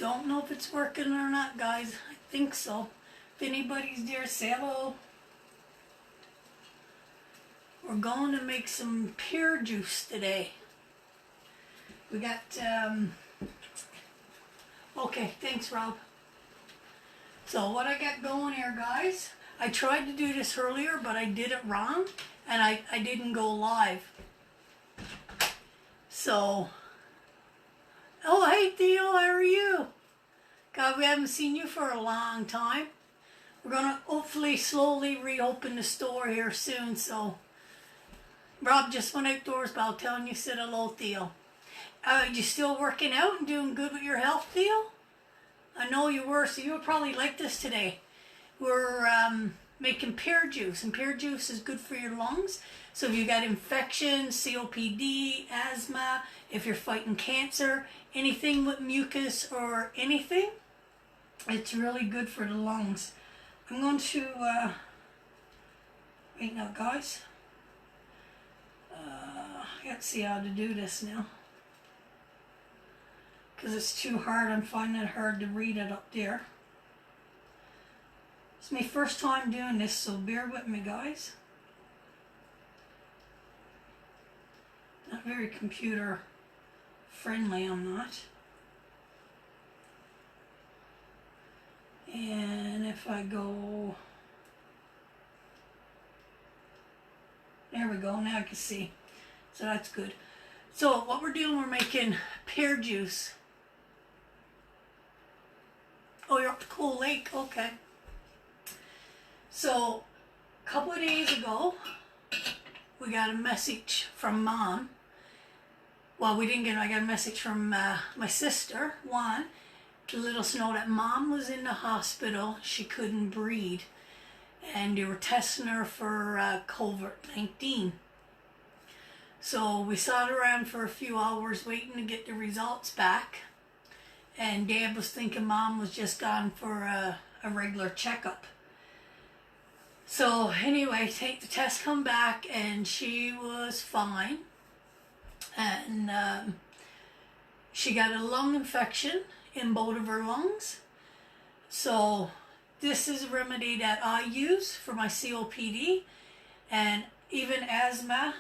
Don't know if it's working or not, guys. I think so. If anybody's there, say hello. We're going to make some pear juice today. We got, okay, thanks, Rob. So what I got going here, guys, I tried to do this earlier, but I did it wrong, and I didn't go live. So, oh, hey, Theo, how are you? God, we haven't seen you for a long time. We're going to hopefully slowly reopen the store here soon, so. Rob just went outdoors, but I'll tell him you said hello, Theo. You still working out and doing good with your health, Theo? I know you were, so you were probably like this today. We're making pear juice, and pear juice is good for your lungs. So if you got infections, COPD, asthma, if you're fighting cancer, anything with mucus or anything, it's really good for the lungs. I'm going to, wait now, guys. I got to see how to do this now. Because it's too hard. I'm finding it hard to read it up there. It's my first time doing this, so bear with me, guys. Not very computer friendly, I'm not. And if I go, there we go, now I can see. So that's good. So what we're doing, we're making pear juice. Oh, you're up to Cool Lake, okay. So a couple of days ago, we got a message from Mom. Well, we didn't get it. I got a message from my sister, Juan, to let us know that Mom was in the hospital. She couldn't breathe, and they were testing her for COVID-19. So we sat around for a few hours waiting to get the results back, and Dad was thinking Mom was just gone for a regular checkup. So anyway, the test come back, and she was fine. And she got a lung infection in both of her lungs. So this is a remedy that I use for my COPD and even asthma.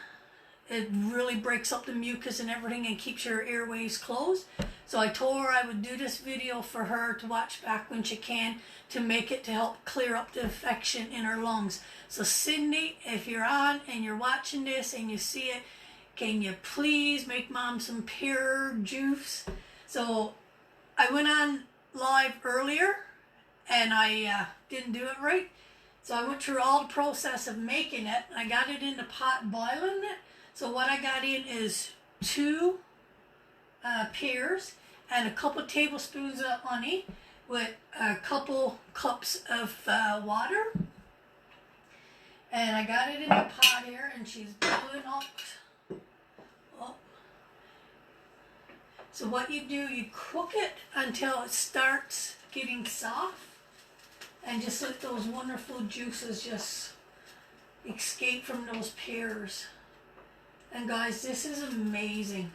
It really breaks up the mucus and everything and keeps your airways closed. So I told her I would do this video for her to watch back when she can, to make it to help clear up the infection in her lungs. So Sydney, if you're on and you're watching this and you see it, can you please make Mom some pear juice? So I went on live earlier and I didn't do it right. So I went through all the process of making it. I got it in the pot boiling it. So what I got in is 2 pears and a couple tablespoons of honey with a couple cups of water. And I got it in the pot here, and she's boiling up. Oh. So what you do, you cook it until it starts getting soft, and just let those wonderful juices just escape from those pears. And guys, this is amazing.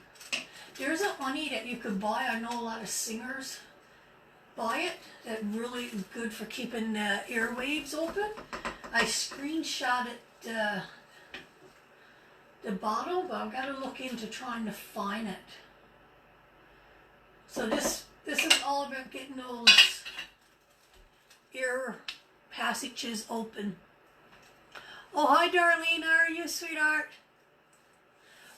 There's a honey that you could buy. I know a lot of singers buy it. That's really good for keeping the airwaves open. I screenshot it, the bottle, but I've got to look into trying to find it. So this is all about getting those air passages open. Oh, hi Darlene, how are you, sweetheart?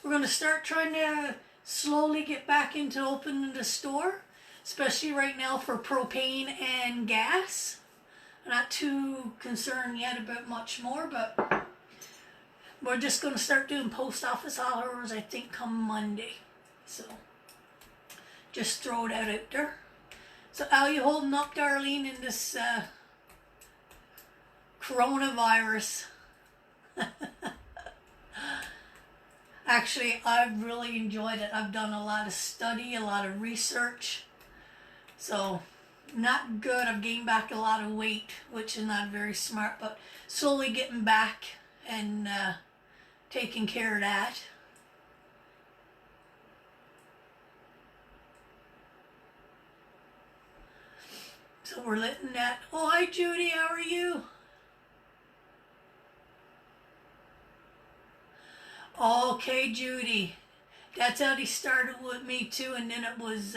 We're going to start trying to slowly get back into opening the store, especially right now for propane and gas. I'm not too concerned yet about much more, but we're just going to start doing post office hours, I think, come Monday. So just throw that out there. So how are you holding up, Darlene, in this coronavirus? Actually, I've really enjoyed it. I've done a lot of study, a lot of research. So, not good. I've gained back a lot of weight, which is not very smart, but slowly getting back and taking care of that. So we're letting that. Oh, hi Judy, how are you? Okay, Judy. That's how he started with me too, and then it was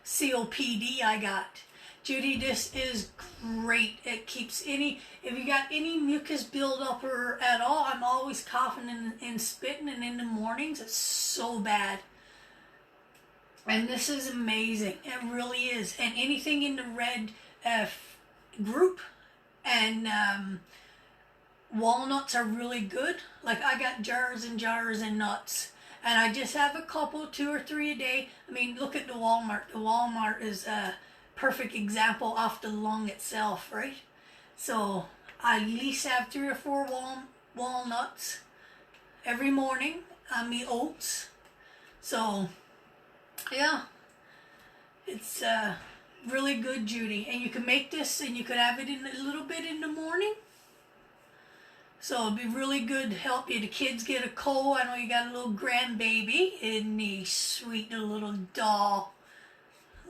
COPD I got. Judy, this is great. It keeps if you got any mucus buildup or at all, I'm always coughing and spitting, and in the mornings it's so bad. And this is amazing. It really is. And anything in the red group, and walnuts are really good. Like I got jars and jars of nuts. And I just have a couple, 2 or 3 a day. I mean, look at the Walmart. The Walmart is a perfect example of the lung itself, right? So I at least have 3 or 4 walnuts every morning on me oats. So, yeah, it's really good, Judy. And you can make this and you could have it in a little bit in the morning. So it'd be really good to help you. The kids get a cold. I know you got a little grandbaby. Isn't he sweet little doll?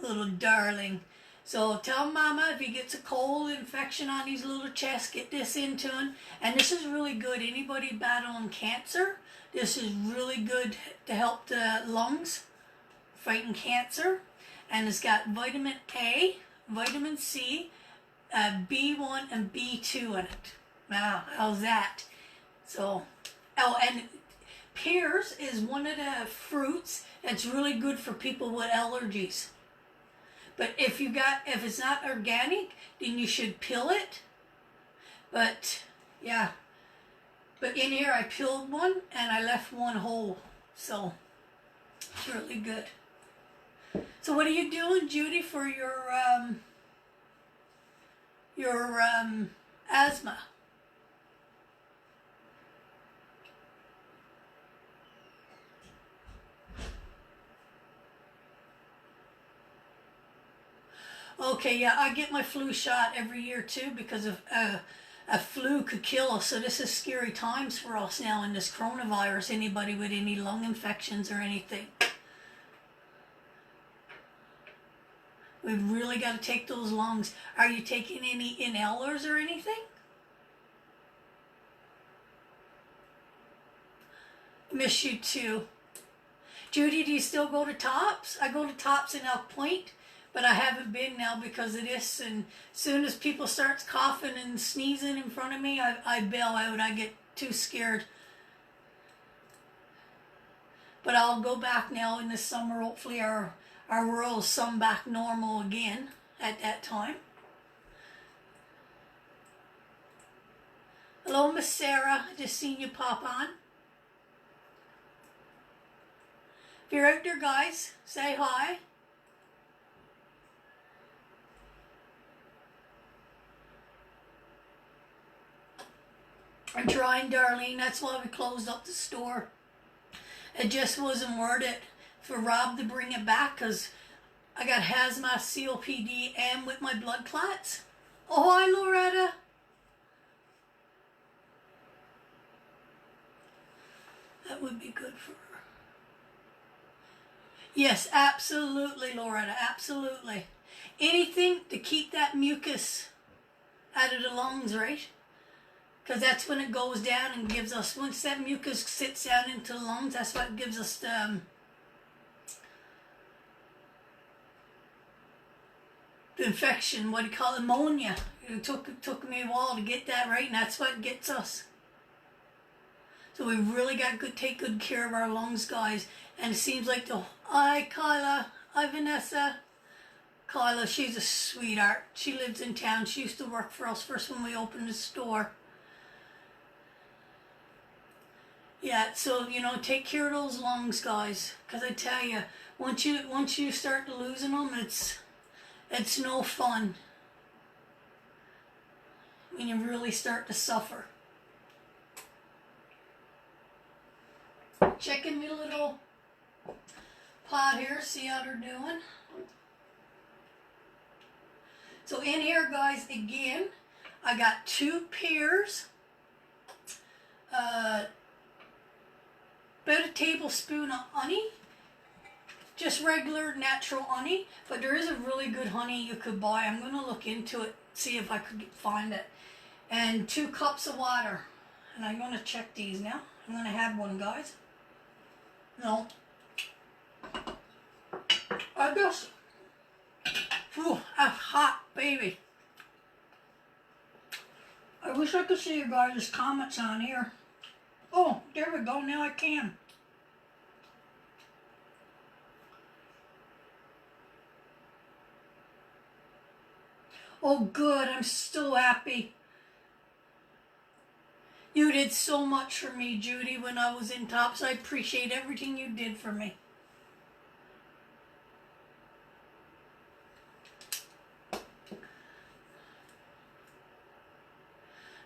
Little darling. So tell Mama if he gets a cold infection on his little chest, get this into him. And this is really good. Anybody battling cancer, this is really good to help the lungs fighting cancer. And it's got vitamin A, vitamin C, B1 and B2 in it. Wow, how's that? So, oh, and pears is one of the fruits that's really good for people with allergies. But if it's not organic, then you should peel it. But yeah, but in here I peeled one and I left one whole. So it's really good. So what are you doing, Judy, for your asthma? Okay, yeah, I get my flu shot every year too because of a flu could kill us. So this is scary times for us now in this coronavirus. Anybody with any lung infections or anything. We've really got to take those lungs. Are you taking any inhalers or anything? Miss you too. Judy, do you still go to Tops? I go to Tops in Elk Point. But I haven't been now because of this, and as soon as people start coughing and sneezing in front of me, I bail out. I get too scared. But I'll go back now in the summer. Hopefully our world's some back normal again at that time. Hello, Miss Sarah. I just seen you pop on. If you're out there, guys, say hi. I'm trying, Darlene. That's why we closed up the store. It just wasn't worth it for Rob to bring it back because I got asthma, COPD, and with my blood clots. Oh, hi, Loretta. That would be good for her. Yes, absolutely, Loretta. Absolutely. Anything to keep that mucus out of the lungs, right? Because that's when it goes down and gives us, once that mucus sits down into the lungs, that's what gives us the infection, what do you call it, pneumonia. It took me a while to get that right, and that's what gets us. So we really got to take good care of our lungs, guys. And it seems like hi Kyla, hi Vanessa. Kyla, she's a sweetheart. She lives in town. She used to work for us first when we opened the store. Yeah, so, take care of those lungs, guys. Because I tell you, once you start losing them, it's no fun. When you really start to suffer. Checking my little pot here, see how they're doing. So in here, guys, again, I got 2 pears. About a tablespoon of honey, just regular natural honey, but there is a really good honey you could buy. I'm going to look into it, see if I could find it. And 2 cups of water. And I'm going to check these now. I'm going to have one, guys. No. I guess. Whew, that's hot, baby. I wish I could see you guys' comments on here. Oh, there we go. Now I can. Oh, good. I'm so happy. You did so much for me, Judy, when I was in tops. I appreciate everything you did for me.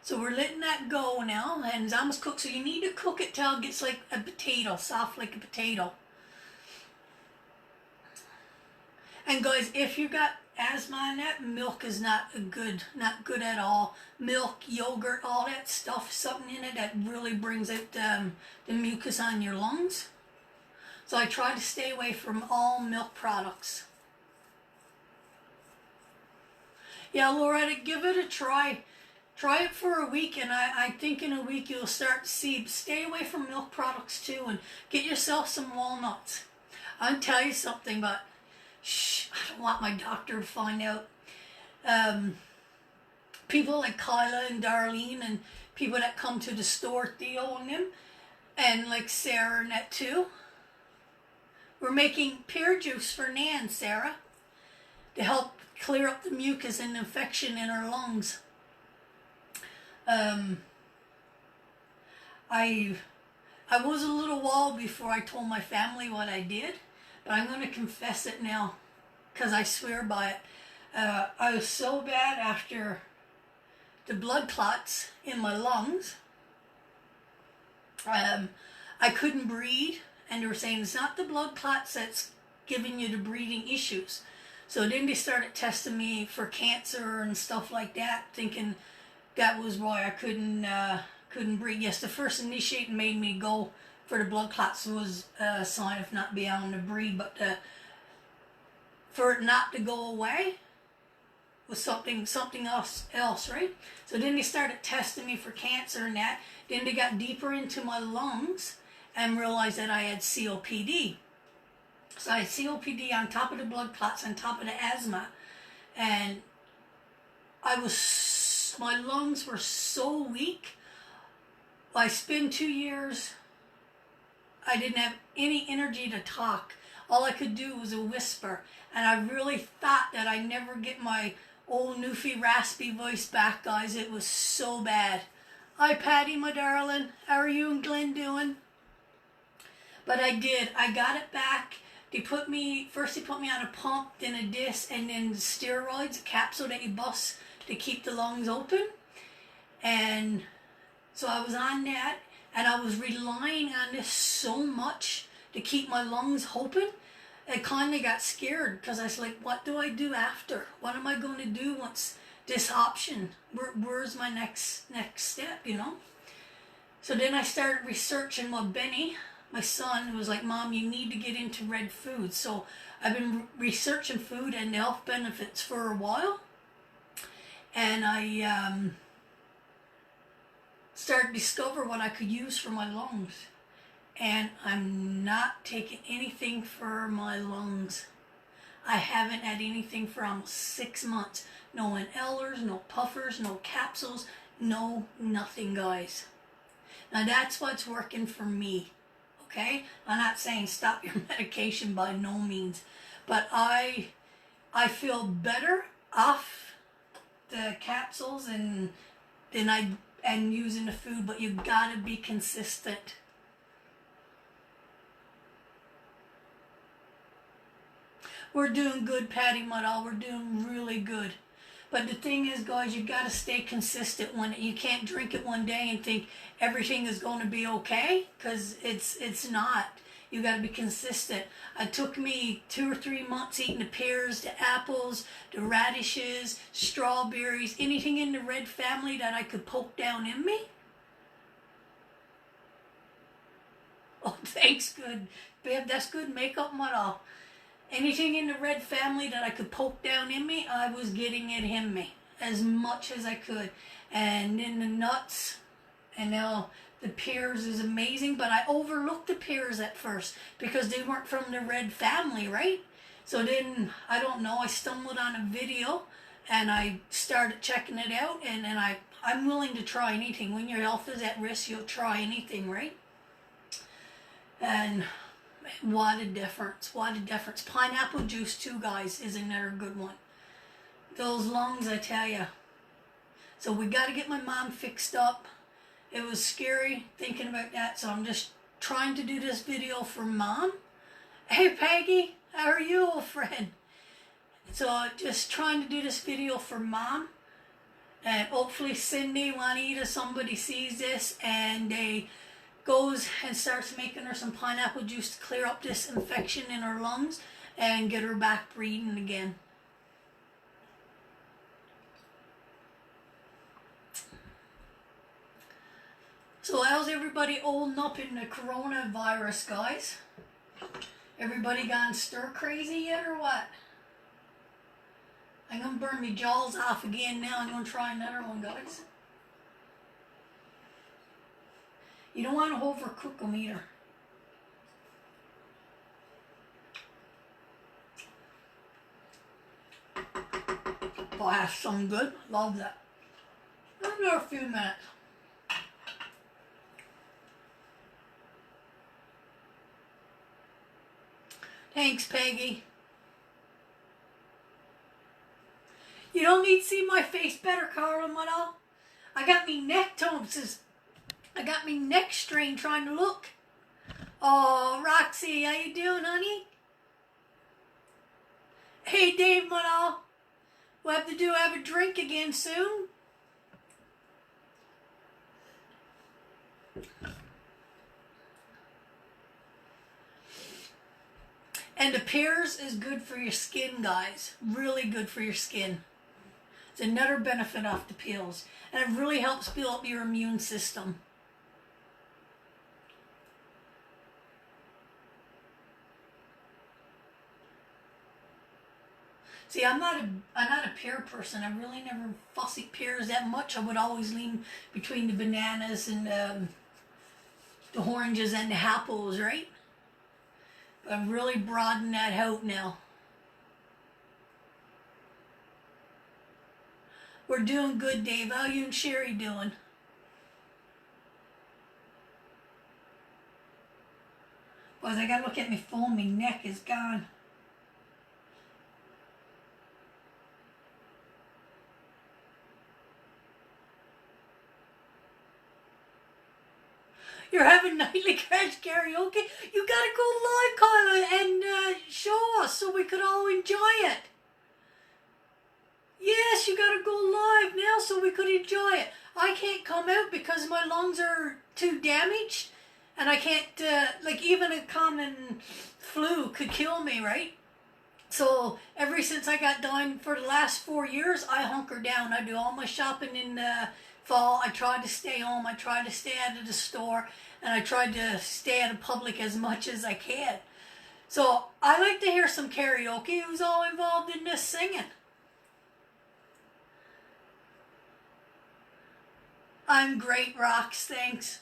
So we're letting that go now, and it's almost cooked. So you need to cook it till it gets like a potato, soft like a potato. And guys, if you got asthma and that, milk is not good at all. Milk, yogurt, all that stuff, something in it that really brings out the mucus on your lungs. So I try to stay away from all milk products. Yeah, Loretta, give it a try. Try it for a week, and I think in a week you'll start to see. Stay away from milk products too, and get yourself some walnuts. I'll tell you something, but shh, I don't want my doctor to find out. People like Kyla and Darlene and people that come to the store, Theo and them, and like Sarah and that too. We're making pear juice for Nan, Sarah, to help clear up the mucus and infection in her lungs. I was a little while before I told my family what I did, but I'm going to confess it now because I swear by it. I was so bad after the blood clots in my lungs. I couldn't breathe, and they were saying it's not the blood clots that's giving you the breathing issues. So then they started testing me for cancer and stuff like that, thinking that was why I couldn't breathe. Yes, the first initiating made me go for the blood clots was a sign of not being able to breathe, but for it not to go away was something else, right? So then they started testing me for cancer and that. Then they got deeper into my lungs and realized that I had COPD. So I had COPD on top of the blood clots, on top of the asthma, and my lungs were so weak. I spent 2 years, I didn't have any energy to talk. All I could do was a whisper. And I really thought that I'd never get my old newfie raspy voice back, guys. It was so bad. Hi, Patty, my darling. How are you and Glenn doing? But I did. I got it back. First they put me on a pump, then a disc, and then steroids, a capsule that you bust to keep the lungs open. And so I was on that, and I was relying on this so much to keep my lungs open. I kind of got scared because I was like, what do I do after? What am I going to do once this option? Where's my next step, you know? So then I started researching what Benny, my son, was like, Mom, you need to get into red food. So I've been researching food and health benefits for a while. And I started to discover what I could use for my lungs. And I'm not taking anything for my lungs. I haven't had anything for almost 6 months. No inhalers, no puffers, no capsules, no nothing, guys. Now that's what's working for me, okay? I'm not saying stop your medication by no means, but I feel better off the capsules and using the food, but you gotta be consistent. We're doing good, Patty Muddall. We're doing really good. But the thing is, guys, you got to stay consistent. You can't drink it one day and think everything is going to be okay, because it's not. You got to be consistent. It took me 2 or 3 months eating the pears, the apples, the radishes, strawberries, anything in the red family that I could poke down in me. Oh, thanks, good. Babe, that's good makeup, Muddall. Anything in the red family that I could poke down in me, I was getting it in me as much as I could. And then the nuts, and now the pears is amazing, but I overlooked the pears at first because they weren't from the red family, right? So then, I don't know, I stumbled on a video and I started checking it out, and then I'm willing to try anything. When your health is at risk, you'll try anything, right? And what a difference, what a difference. Pineapple juice too, guys, is another good one. Those lungs, I tell you. So we got to get my mom fixed up. It was scary thinking about that, so I'm just trying to do this video for Mom. Hey Peggy, how are you, old friend? So just trying to do this video for Mom. And hopefully Cindy, Juanita, somebody sees this and they goes and starts making her some pineapple juice to clear up this infection in her lungs and get her back breathing again. So how's everybody holding up in the coronavirus, guys? Everybody gone stir crazy yet or what? I'm going to burn my jaws off again now. I'm going to try another one, guys. You don't want to overcook them either. Oh, that's some good. Love that. Another few minutes. Thanks, Peggy. You don't need to see my face better, Carla, mother. I got me neck tones. I got me neck strain trying to look. Oh, Roxy, how you doing, honey? Hey, Dave, mother. We'll have to have a drink again soon. And the pears is good for your skin, guys. Really good for your skin. It's another benefit of the peels. And it really helps build up your immune system. See, I'm not a pear person. I really never fussy pears that much. I would always lean between the bananas and the oranges and the apples, right? But I'm really broadening that out now. We're doing good, Dave. How you and Sherry doing? Boys, I gotta look at my phone. My neck is gone. You're having nightly crash karaoke? You gotta go live, Kyla, and show us so we could all enjoy it. Yes, you gotta go live now so we could enjoy it. I can't come out because my lungs are too damaged, and I can't, like even a common flu could kill me, right? So ever since I got done for the last 4 years, I hunker down. I do all my shopping in the fall. I try to stay home. I try to stay out of the store, and I try to stay out of public as much as I can. So I like to hear some karaoke. Who's all involved in this singing? I'm great, Rox, thanks.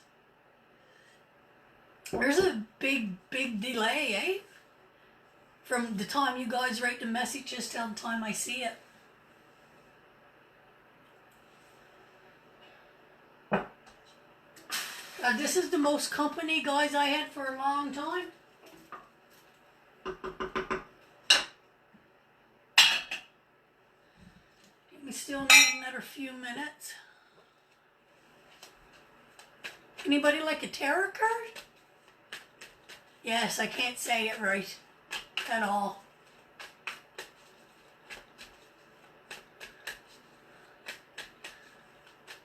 There's a big delay, eh? From the time you guys write the messages till the time I see it. This is the most company, guys, I had for a long time. We still need another few minutes. Anybody like a tarot card? Yes, I can't say it right at all.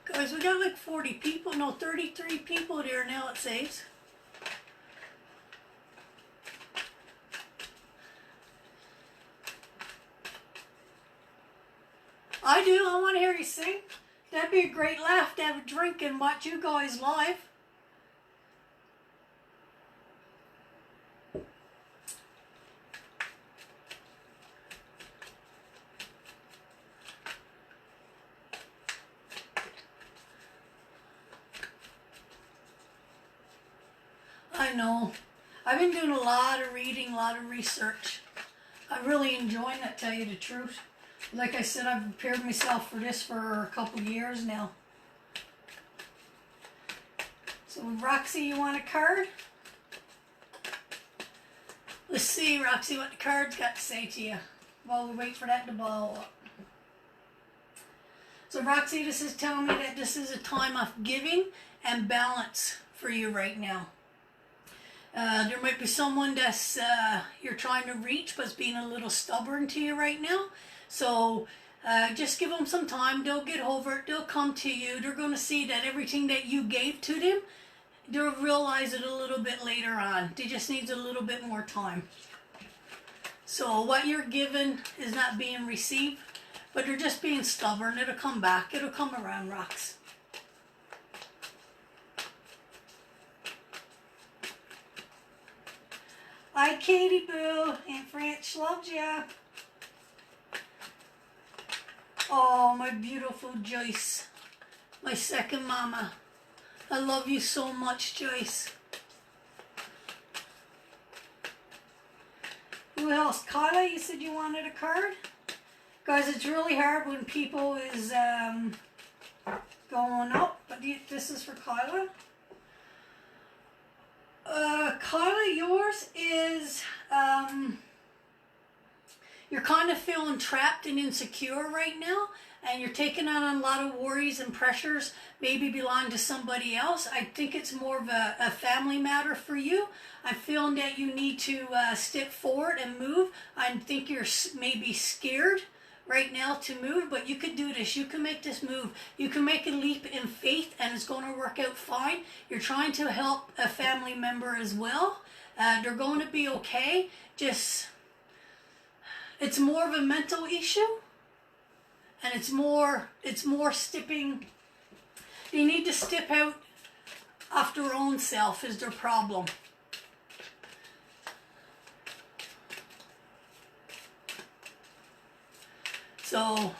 Guys, we got like 40 people, no, 33 people there now, it says. I do, I want to hear you sing. That'd be a great laugh to have a drink and watch you guys live. I know. I've been doing a lot of reading, a lot of research. I'm really enjoying it, tell you the truth. Like I said, I've prepared myself for this for a couple years now. So Roxy, you want a card? Let's see, Roxy, what the card's got to say to you while we wait for that to ball up. So Roxy, this is telling me that this is a time of giving and balance for you right now. There might be someone that's you're trying to reach but's being a little stubborn to you right now. So just give them some time. They'll get over it. They'll come to you. They're going to see that everything that you gave to them, they'll realize it a little bit later on. They just need a little bit more time. So what you're given is not being received, but they're just being stubborn. It'll come back. It'll come around, Rocks. Hi, Katie Boo. Aunt French loves ya. Oh, my beautiful Joyce. My second mama. I love you so much, Joyce. Who else? Kyla, you said you wanted a card? Guys, it's really hard when people is going up, but this is for Kyla. Kyla, yours is, you're kind of feeling trapped and insecure right now, and you're taking on a lot of worries and pressures, maybe belong to somebody else. I think it's more of a family matter for you. I'm feeling that you need to step forward and move. I think you're maybe scared right now to move, but you could do this. You can make this move. You can make a leap in faith, and it's going to work out fine. You're trying to help a family member as well. They're going to be okay. Just, it's more of a mental issue, and it's more stepping. They need to step out of their own self is their problem. So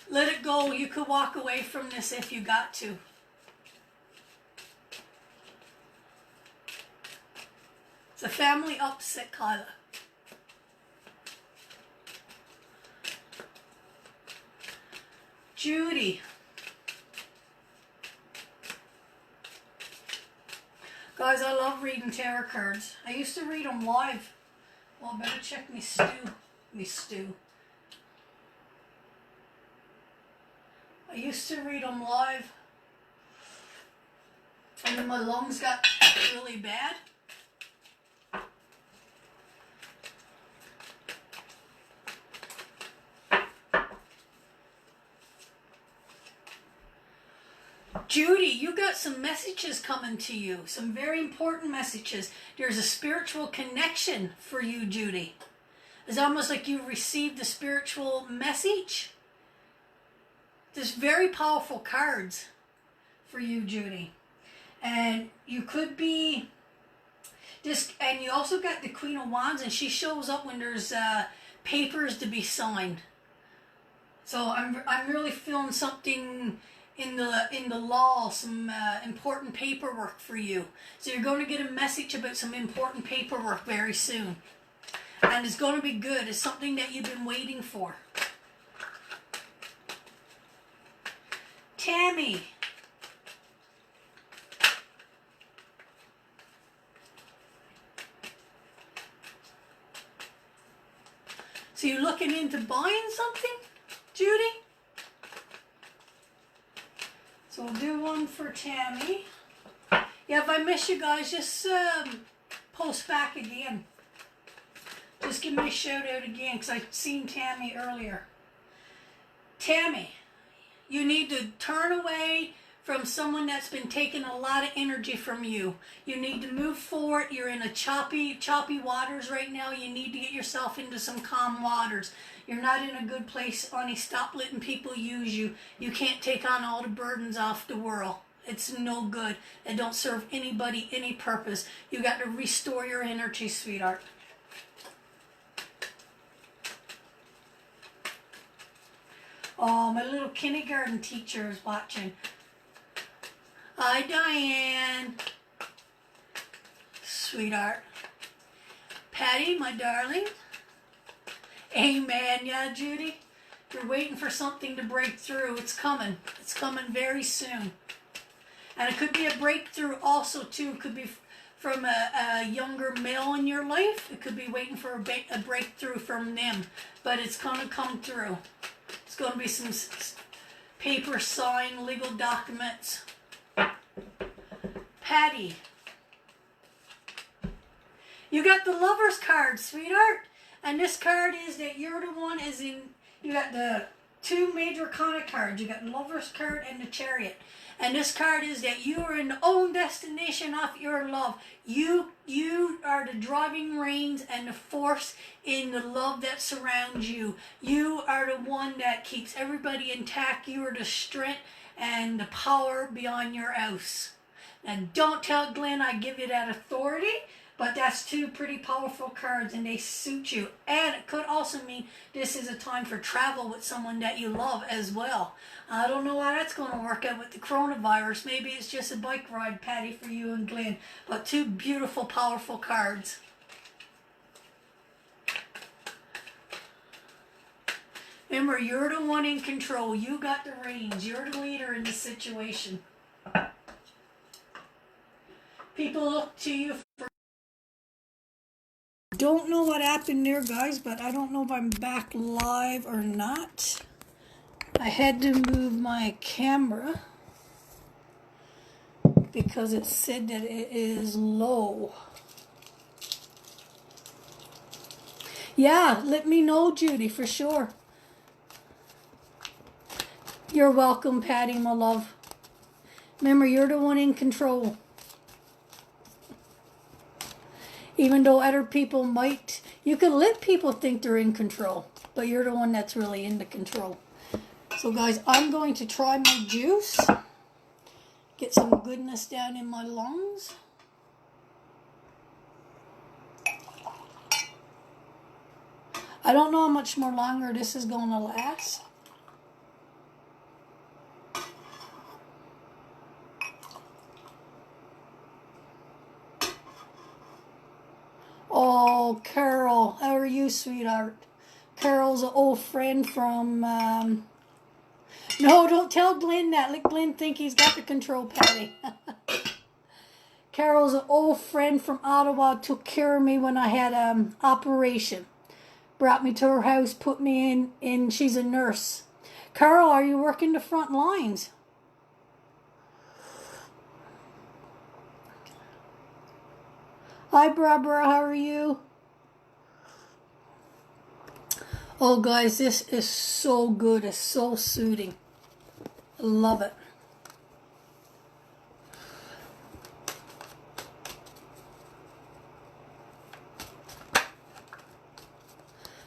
let it go. You could walk away from this if you got to. It's a family upset, Kyla. Judy. Guys, I love reading tarot cards. I used to read them live. Well, I better check me stew. I used to read them live, and then my lungs got really bad. Judy, you got some messages coming to you, some very important messages. There's a spiritual connection for you, Judy. It's almost like you received a spiritual message. There's very powerful cards for you, Judy. And you could be this, and you also got the Queen of Wands, and she shows up when there's papers to be signed. So I'm really feeling something in the law, some important paperwork for you. So you're going to get a message about some important paperwork very soon. And it's going to be good. It's something that you've been waiting for. Tammy. So you're looking into buying something, Judy? So we'll do one for Tammy. Yeah, if I miss you guys, just post back again. Just give me a shout out again, because I seen Tammy earlier. Tammy. You need to turn away from someone that's been taking a lot of energy from you. You need to move forward. You're in a choppy waters right now. You need to get yourself into some calm waters. You're not in a good place, honey. Stop letting people use you. You can't take on all the burdens off the world. It's no good. It don't serve anybody any purpose. You got to restore your energy, sweetheart. Oh, my little kindergarten teacher is watching. Hi, Diane. sweetheart. Patty, my darling. Amen. Yeah, Judy. You're waiting for something to break through. It's coming. It's coming very soon. And it could be a breakthrough also, too. It could be from a younger male in your life. It could be waiting for a breakthrough from them. But it's going to come through. It's going to be some paper signed legal documents. Patty. You got the Lover's card, sweetheart. And this card is that you're the one is in... You got the two major kind of cards. You got the Lover's card and the Chariot. And this card is that you are in the own destination of your love. You are the driving reins and the force in the love that surrounds you. You are the one that keeps everybody intact. You are the strength and the power beyond your house. And don't tell Glenn I give you that authority. But that's two pretty powerful cards and they suit you. And it could also mean this is a time for travel with someone that you love as well. I don't know how that's going to work out with the coronavirus. Maybe it's just a bike ride, Patty, for you and Glenn. But two beautiful, powerful cards. Remember, you're the one in control. You got the reins. You're the leader in the situation. People look to you for... Don't know what happened there, guys, but I don't know if I'm back live or not. I had to move my camera because it said that it is low. Yeah, let me know, Judy, for sure. You're welcome, Patty, my love. Remember, you're the one in control. Even though other people might, you can let people think they're in control, but you're the one that's really in the control. So guys, I'm going to try my juice, get some goodness down in my lungs. I don't know how much more longer this is going to last. Oh, Carol, how are you, sweetheart? Carol's an old friend from, no, don't tell Glenn that. Let Glenn think he's got the control, Patty. Carol's an old friend from Ottawa, took care of me when I had an operation. Brought me to her house, put me in, she's a nurse. Carol, are you working the front lines? Hi, Barbara, how are you? Oh, guys, this is so good. It's so soothing. I love it.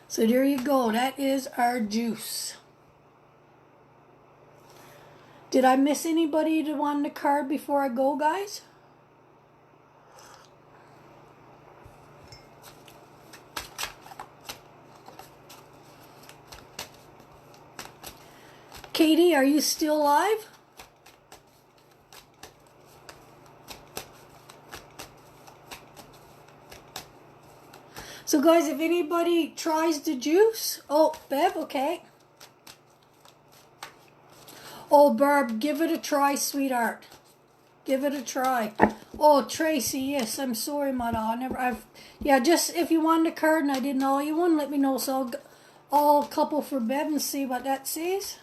So there you go. That is our juice. Did I miss anybody to want the card before I go, guys? Katie, are you still live? So guys, if anybody tries the juice, oh, Bev, okay. Oh, Barb, give it a try, sweetheart. Give it a try. Oh, Tracy, yes, I'm sorry, my dog. Yeah, just if you wanted a card and I didn't know you one, let me know. So I'll couple for Bev and see what that says.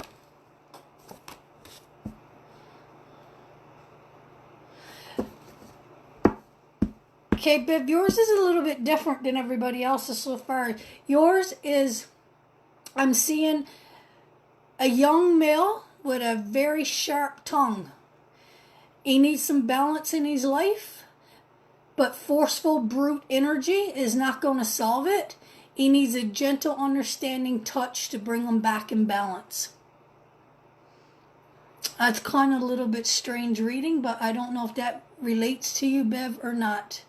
Okay, Bev, yours is a little bit different than everybody else's so far. Yours is, I'm seeing a young male with a very sharp tongue. He needs some balance in his life, but forceful brute energy is not going to solve it. He needs a gentle, understanding touch to bring him back in balance. That's kind of a little bit strange reading, but I don't know if that relates to you, Bev, or not.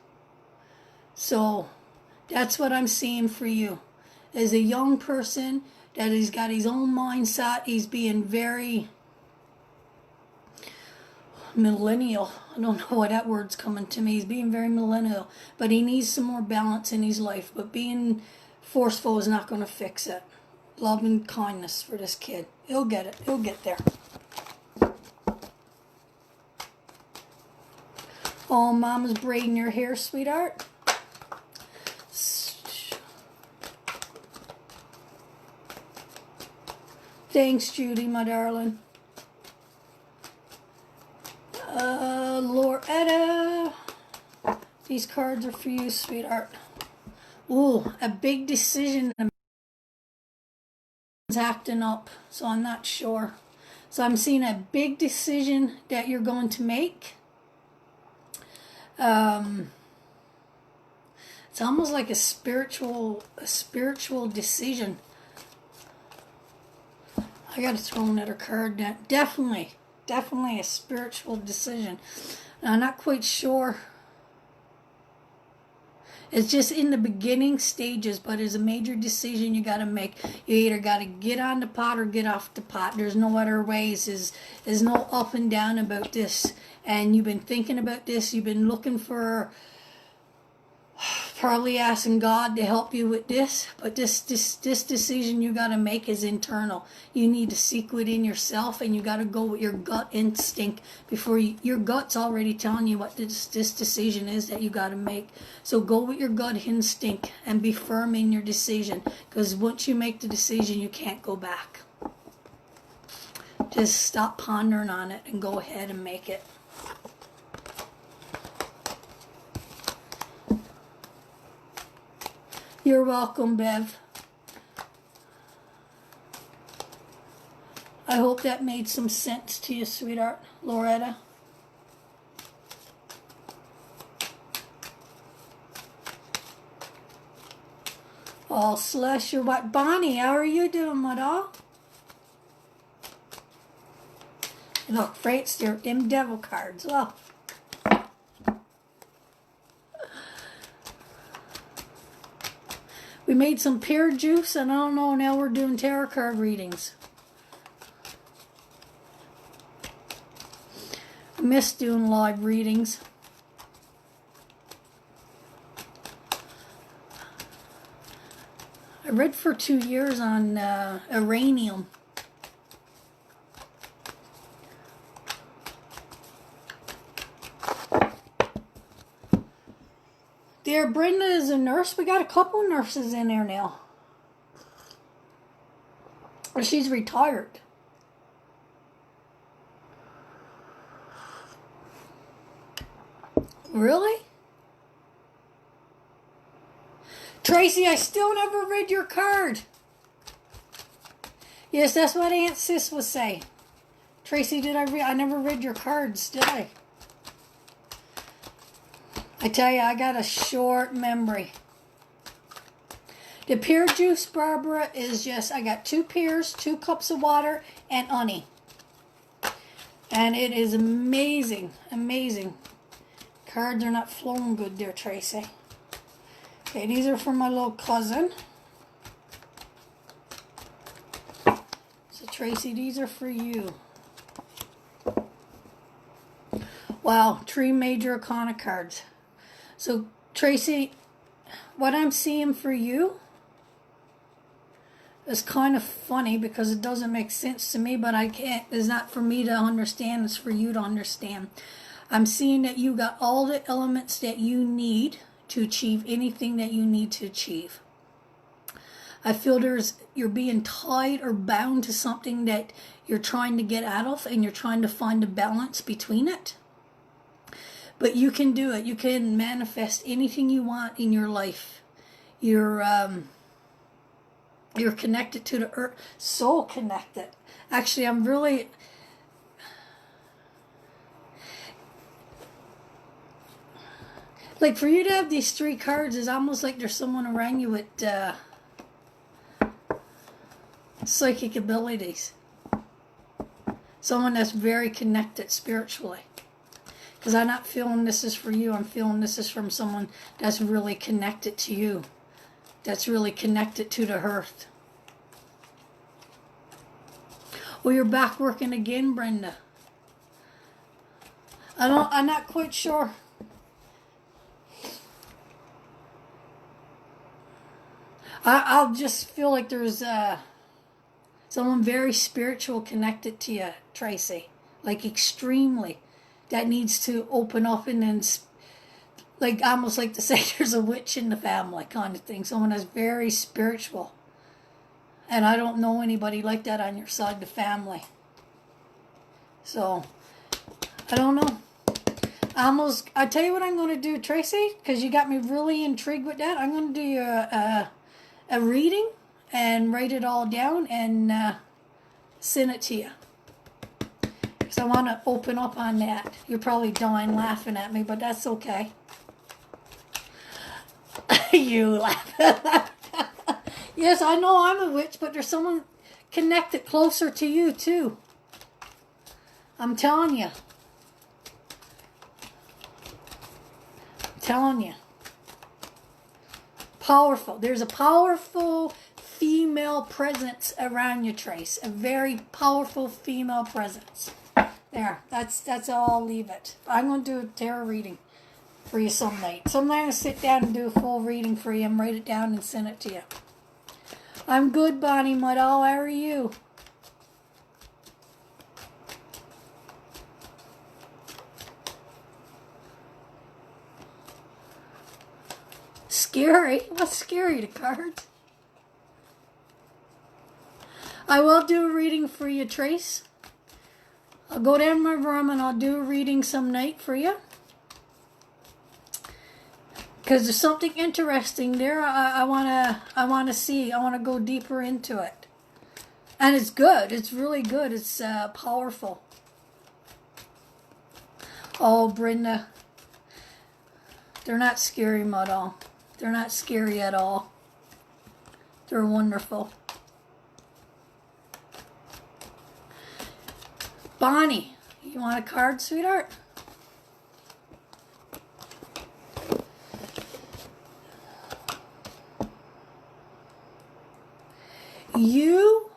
So that's what I'm seeing for you. As a young person that has got his own mindset, he's being very, millennial. I don't know why that word's coming to me. He's being very millennial, but he needs some more balance in his life. But being forceful is not going to fix it. Love and kindness for this kid. He'll get it. He'll get there. Oh, Mama's braiding your hair, sweetheart. Thanks, Judy, my darling. Loretta. These cards are for you, sweetheart. Ooh, a big decision. Acting up, so I'm not sure. So I'm seeing a big decision that you're going to make. It's almost like a spiritual decision. I got to throw another card down. Definitely a spiritual decision. Now, I'm not quite sure. It's just in the beginning stages, but it's a major decision you got to make. You either got to get on the pot or get off the pot. There's no other ways. There's no up and down about this. And you've been thinking about this. You've been looking for, probably asking God to help you with this. But this decision you got to make is internal. You need to seek within yourself, and you got to go with your gut instinct before your gut's already telling you what this decision is that you got to make. So go with your gut instinct and be firm in your decision, because once you make the decision, you can't go back. Just stop pondering on it and go ahead and make it. You're welcome, Bev. I hope that made some sense to you, sweetheart. Loretta. Oh, Celeste, you're what? Bonnie, how are you doing, my doll? Look, Frank's them devil cards. Oh. We made some pear juice, and I don't know, now we're doing tarot card readings. I miss doing live readings. I read for 2 years on uranium. Dear Brenda is a nurse. We got a couple nurses in there now. Or she's retired. Really? Tracy, I still never read your card. Yes, that's what Aunt Sis was saying. Tracy, I never read your cards, did I? I tell you, I got a short memory. The pear juice, Barbara, is just, I got 2 pears, 2 cups of water, and honey. And it is amazing, amazing. Cards are not flowing good there, Tracy. Okay, these are for my little cousin. So, Tracy, these are for you. Wow, 3 major arcana cards. So, Tracy, what I'm seeing for you is kind of funny because it doesn't make sense to me, but I can't. It's not for me to understand. It's for you to understand. I'm seeing that you got all the elements that you need to achieve anything that you need to achieve. I feel you're being tied or bound to something that you're trying to get out of, and you're trying to find a balance between it. But you can do it. You can manifest anything you want in your life. You're connected to the earth. So connected. Actually, I'm really... Like, for you to have these 3 cards is almost like there's someone around you with psychic abilities. Someone that's very connected spiritually. Because I'm not feeling this is for you. I'm feeling this is from someone that's really connected to you. That's really connected to the earth. Well, you're back working again, Brenda. I'm not quite sure. I'll just feel like there's someone very spiritual connected to you, Tracy. Like extremely. That needs to open up and then, like, almost like to say there's a witch in the family kind of thing. Someone that's very spiritual. And I don't know anybody like that on your side of the family. So, I don't know. I tell you what I'm going to do, Tracy, because you got me really intrigued with that. I'm going to do you a reading and write it all down and send it to you. Because I want to open up on that. You're probably dying laughing at me, but that's okay. You laugh. Yes, I know I'm a witch, but there's someone connected closer to you, too. I'm telling you. Telling you. Powerful. There's a powerful female presence around you, Trace. A very powerful female presence. There. That's how I'll leave it. I'm going to do a tarot reading for you some night. Some night I'll sit down and do a full reading for you and write it down and send it to you. I'm good, Bonnie Muddall. How are you? Scary? What's scary, the cards? I will do a reading for you, Trace. I'll go down to my room and I'll do a reading some night for you. Because there's something interesting there I want to see. I want to go deeper into it. And it's good. It's really good. It's powerful. Oh, Brenda. They're not scary, Muddall. They're not scary at all. They're wonderful. Bonnie, you want a card, sweetheart? You've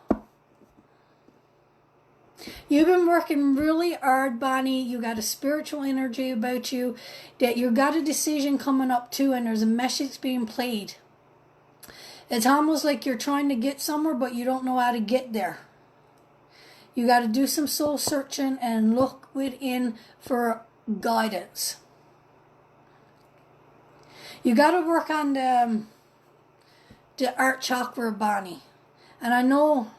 been working really hard, Bonnie. You got a spiritual energy about you that you got a decision coming up too, and there's a message being played. It's almost like you're trying to get somewhere, but you don't know how to get there. You got to do some soul searching and look within for guidance. You got to work on the heart chakra, Bonnie. And I know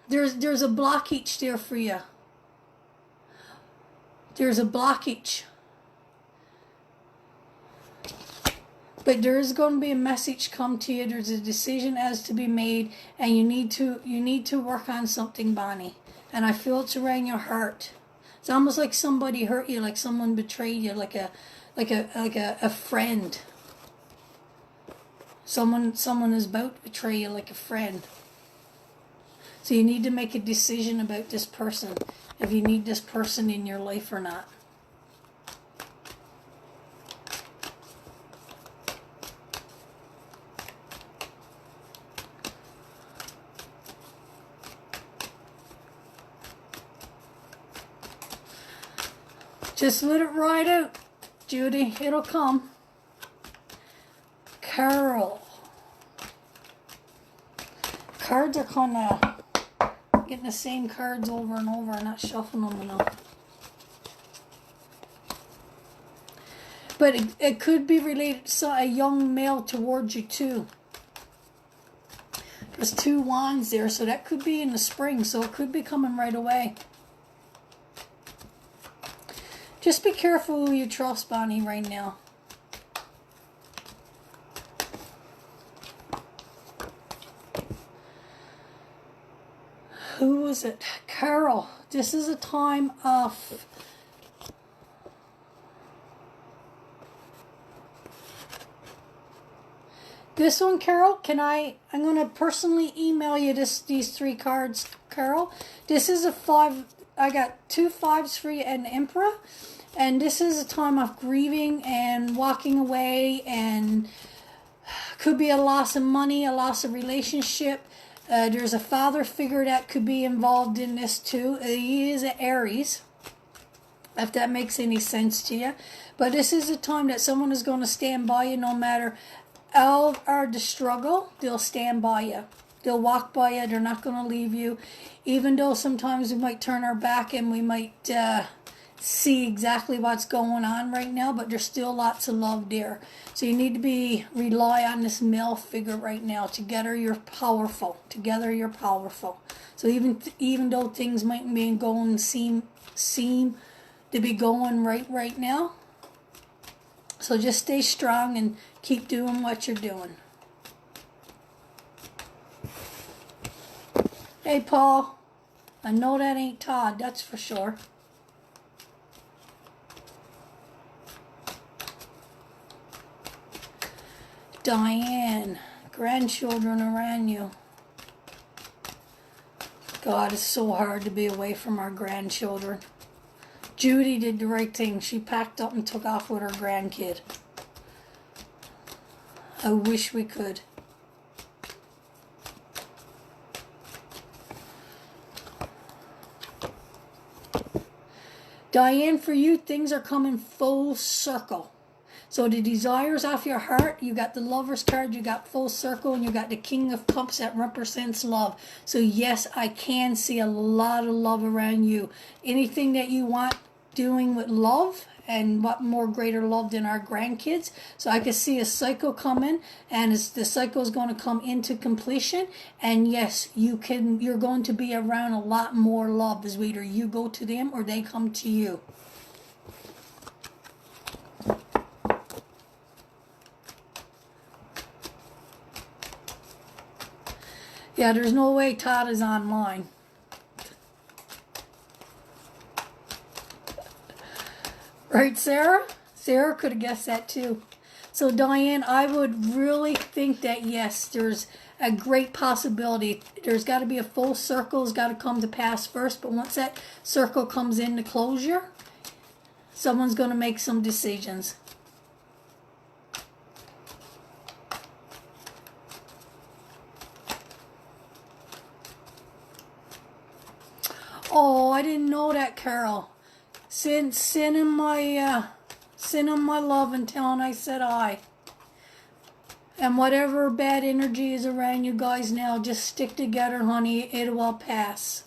there's a blockage there for you. There's a blockage. But there is going to be a message come to you. There's a decision as to be made, and you need to work on something, Bonnie. And I feel it's around your heart. It's almost like somebody hurt you, like someone betrayed you, like a friend. Someone is about to betray you, like a friend. So you need to make a decision about this person, if you need this person in your life or not. Just let it ride out, Judy. It'll come. Carol. Cards are kind of getting the same cards over and over and not shuffling them enough. But it could be related to a young male towards you too. There's 2 wands there, so that could be in the spring, so it could be coming right away. Just be careful who you trust, Bonnie, right now. Who was it? Carol. This is a time of this one, Carol. I'm going to personally email you these 3 cards, Carol. This is a 5. I got 2 5s for you and Emperor. And this is a time of grieving and walking away, and could be a loss of money, a loss of relationship. There's a father figure that could be involved in this too. He is an Aries. if that makes any sense to you. But this is a time that someone is going to stand by you no matter how hard the struggle. They'll stand by you. They'll walk by you. They're not going to leave you. Even though sometimes we might turn our back and we might see exactly what's going on right now, but there's still lots of love there. So you need to rely on this male figure right now. Together you're powerful. Together you're powerful. So even though things might be going seem to be going right now, so just stay strong and keep doing what you're doing. Hey, Paul. I know that ain't Todd, that's for sure. Diane, grandchildren around you. God, it's so hard to be away from our grandchildren. Judy did the right thing. She packed up and took off with her grandkid. I wish we could. Diane, for you, things are coming full circle. So the desires off your heart, you got the Lover's card, you got full circle, and you got the King of Cups that represents love. So yes, I can see a lot of love around you. Anything that you want doing with love, and what more greater love than our grandkids. So I can see a cycle coming, and the cycle is going to come into completion. And yes, you're going to be around a lot more love, as either you go to them or they come to you. Yeah, there's no way Todd is online. Right, Sarah? Sarah could have guessed that too. So, Diane, I would really think that, yes, there's a great possibility. There's got to be a full circle. It's got to come to pass first. But once that circle comes into closure, someone's going to make some decisions. Oh, I didn't know that, Carol. Send him my love and tell him I said hi. And whatever bad energy is around you guys now, just stick together, honey. It will pass.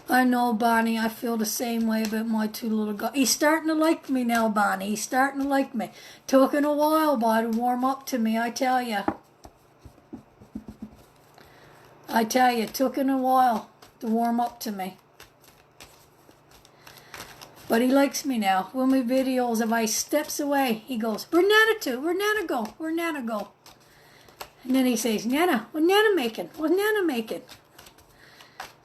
I know, Bonnie. I feel the same way about my two little guys. He's starting to like me now, Bonnie. He's starting to like me. Took him a while, but to warm up to me, I tell you. Took him a while to warm up to me. But he likes me now. When we videos, if I steps away, he goes, "Where Nana to? Where Nana go? Where Nana go?" And then he says, "Nana, what Nana making? What Nana making?"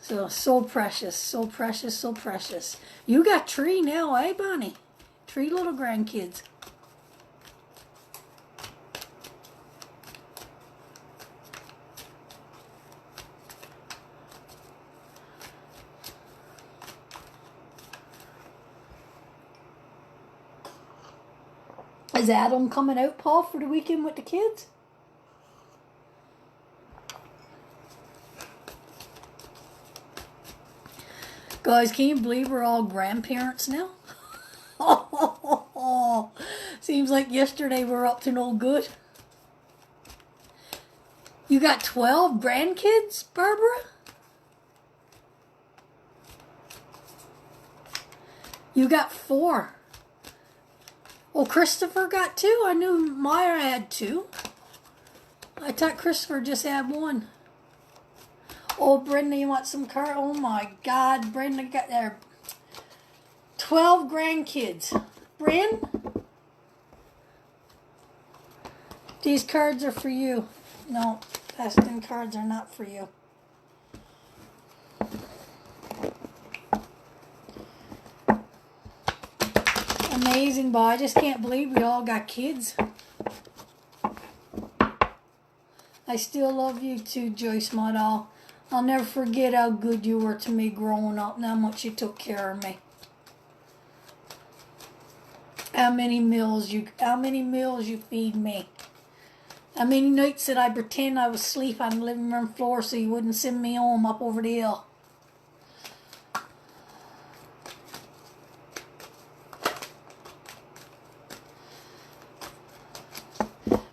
So precious, so precious, so precious. You got 3 now, eh, Bonnie? 3 little grandkids. Is Adam coming out, Paul, for the weekend with the kids? Guys, can you believe we're all grandparents now? Seems like yesterday we were up to no good. You got 12 grandkids, Barbara? You got 4. Well, Christopher got 2. I knew Maya had 2. I thought Christopher just had 1. Oh, Brenda, you want some car? Oh, my God. Brenda got there. 12 grandkids. Bryn, these cards are for you. No, Paston cards are not for you. Amazing, but I just can't believe we all got kids. I still love you too, Joyce, my doll. I'll never forget how good you were to me growing up and how much you took care of me. How many meals you feed me. How many nights did I pretend I was asleep on the living room floor so you wouldn't send me home up over the hill?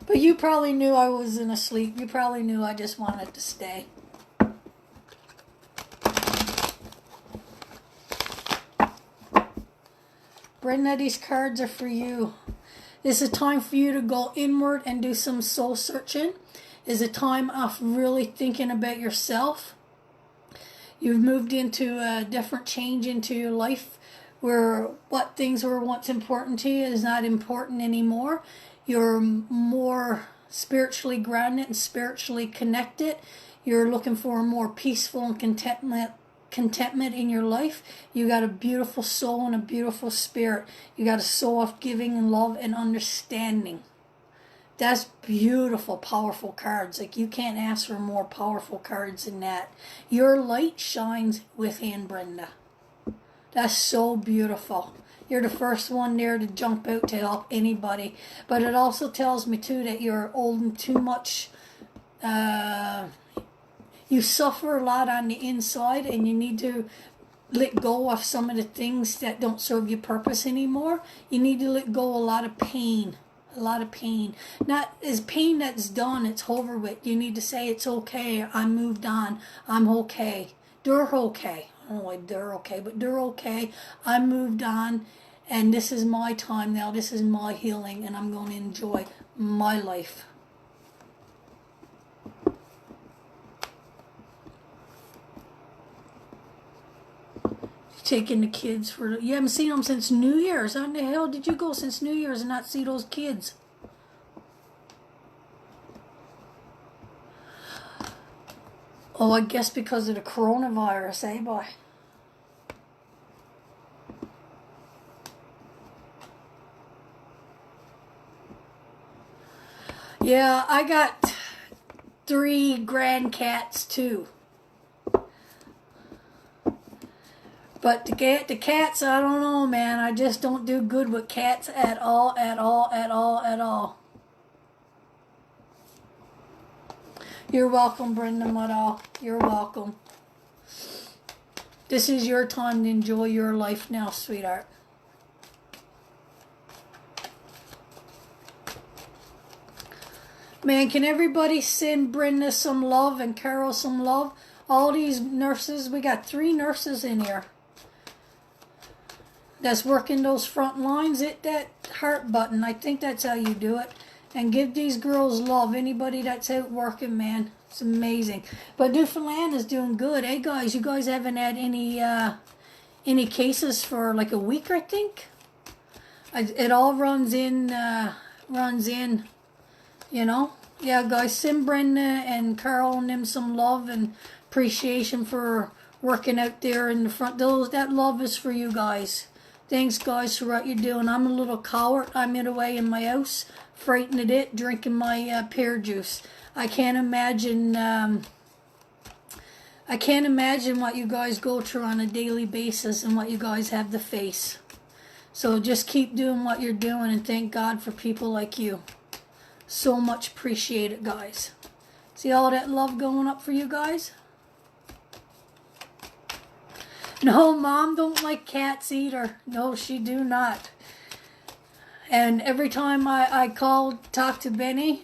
But you probably knew I wasn't asleep. You probably knew I just wanted to stay. Brenda, these cards are for you. This is a time for you to go inward and do some soul searching. It's a time of really thinking about yourself. You've moved into a different change into your life where what things were once important to you is not important anymore. You're more spiritually grounded and spiritually connected. You're looking for a more peaceful and contentment in your life. You got a beautiful soul and a beautiful spirit. You got a soul of giving and love and understanding. That's beautiful, powerful cards. Like, you can't ask for more powerful cards than that. Your light shines within, Brenda. That's so beautiful. You're the first one there to jump out to help anybody. But it also tells me, too, that you're holding too much. You suffer a lot on the inside, and you need to let go of some of the things that don't serve your purpose anymore. You need to let go a lot of pain. A lot of pain. Not as pain that's done, it's over with. You need to say, it's okay. I moved on. I'm okay. They're okay. I don't know why they're okay, but they're okay. I moved on, and this is my time now. This is my healing, and I'm going to enjoy my life. Taking the kids for... You haven't seen them since New Year's. How in the hell did you go since New Year's and not see those kids? Oh, I guess because of the coronavirus, eh, boy? Yeah, I got 3 grand cats, too. But the cats, I don't know, man. I just don't do good with cats at all, at all, at all, at all. You're welcome, Brenda Muddall. You're welcome. This is your time to enjoy your life now, sweetheart. Man, can everybody send Brenda some love and Carol some love? All these nurses, we got 3 nurses in here that's working those front lines. Hit that heart button. I think that's how you do it. And give these girls love. Anybody that's out working, man. It's amazing. But Newfoundland is doing good. Hey, guys, you guys haven't had any cases for like a week, I think. It all runs in, you know. Yeah, guys, send Brenda and Carl and them some love and appreciation for working out there in the front. That love is for you guys. Thanks, guys, for what you're doing. I'm a little coward. I'm away in my house, frightened it, drinking my pear juice. I can't imagine what you guys go through on a daily basis and what you guys have to face. So just keep doing what you're doing, and thank God for people like you. So much appreciated, guys. See all that love going up for you guys? No, Mom don't like cats either. No, she do not. And every time I talk to Benny,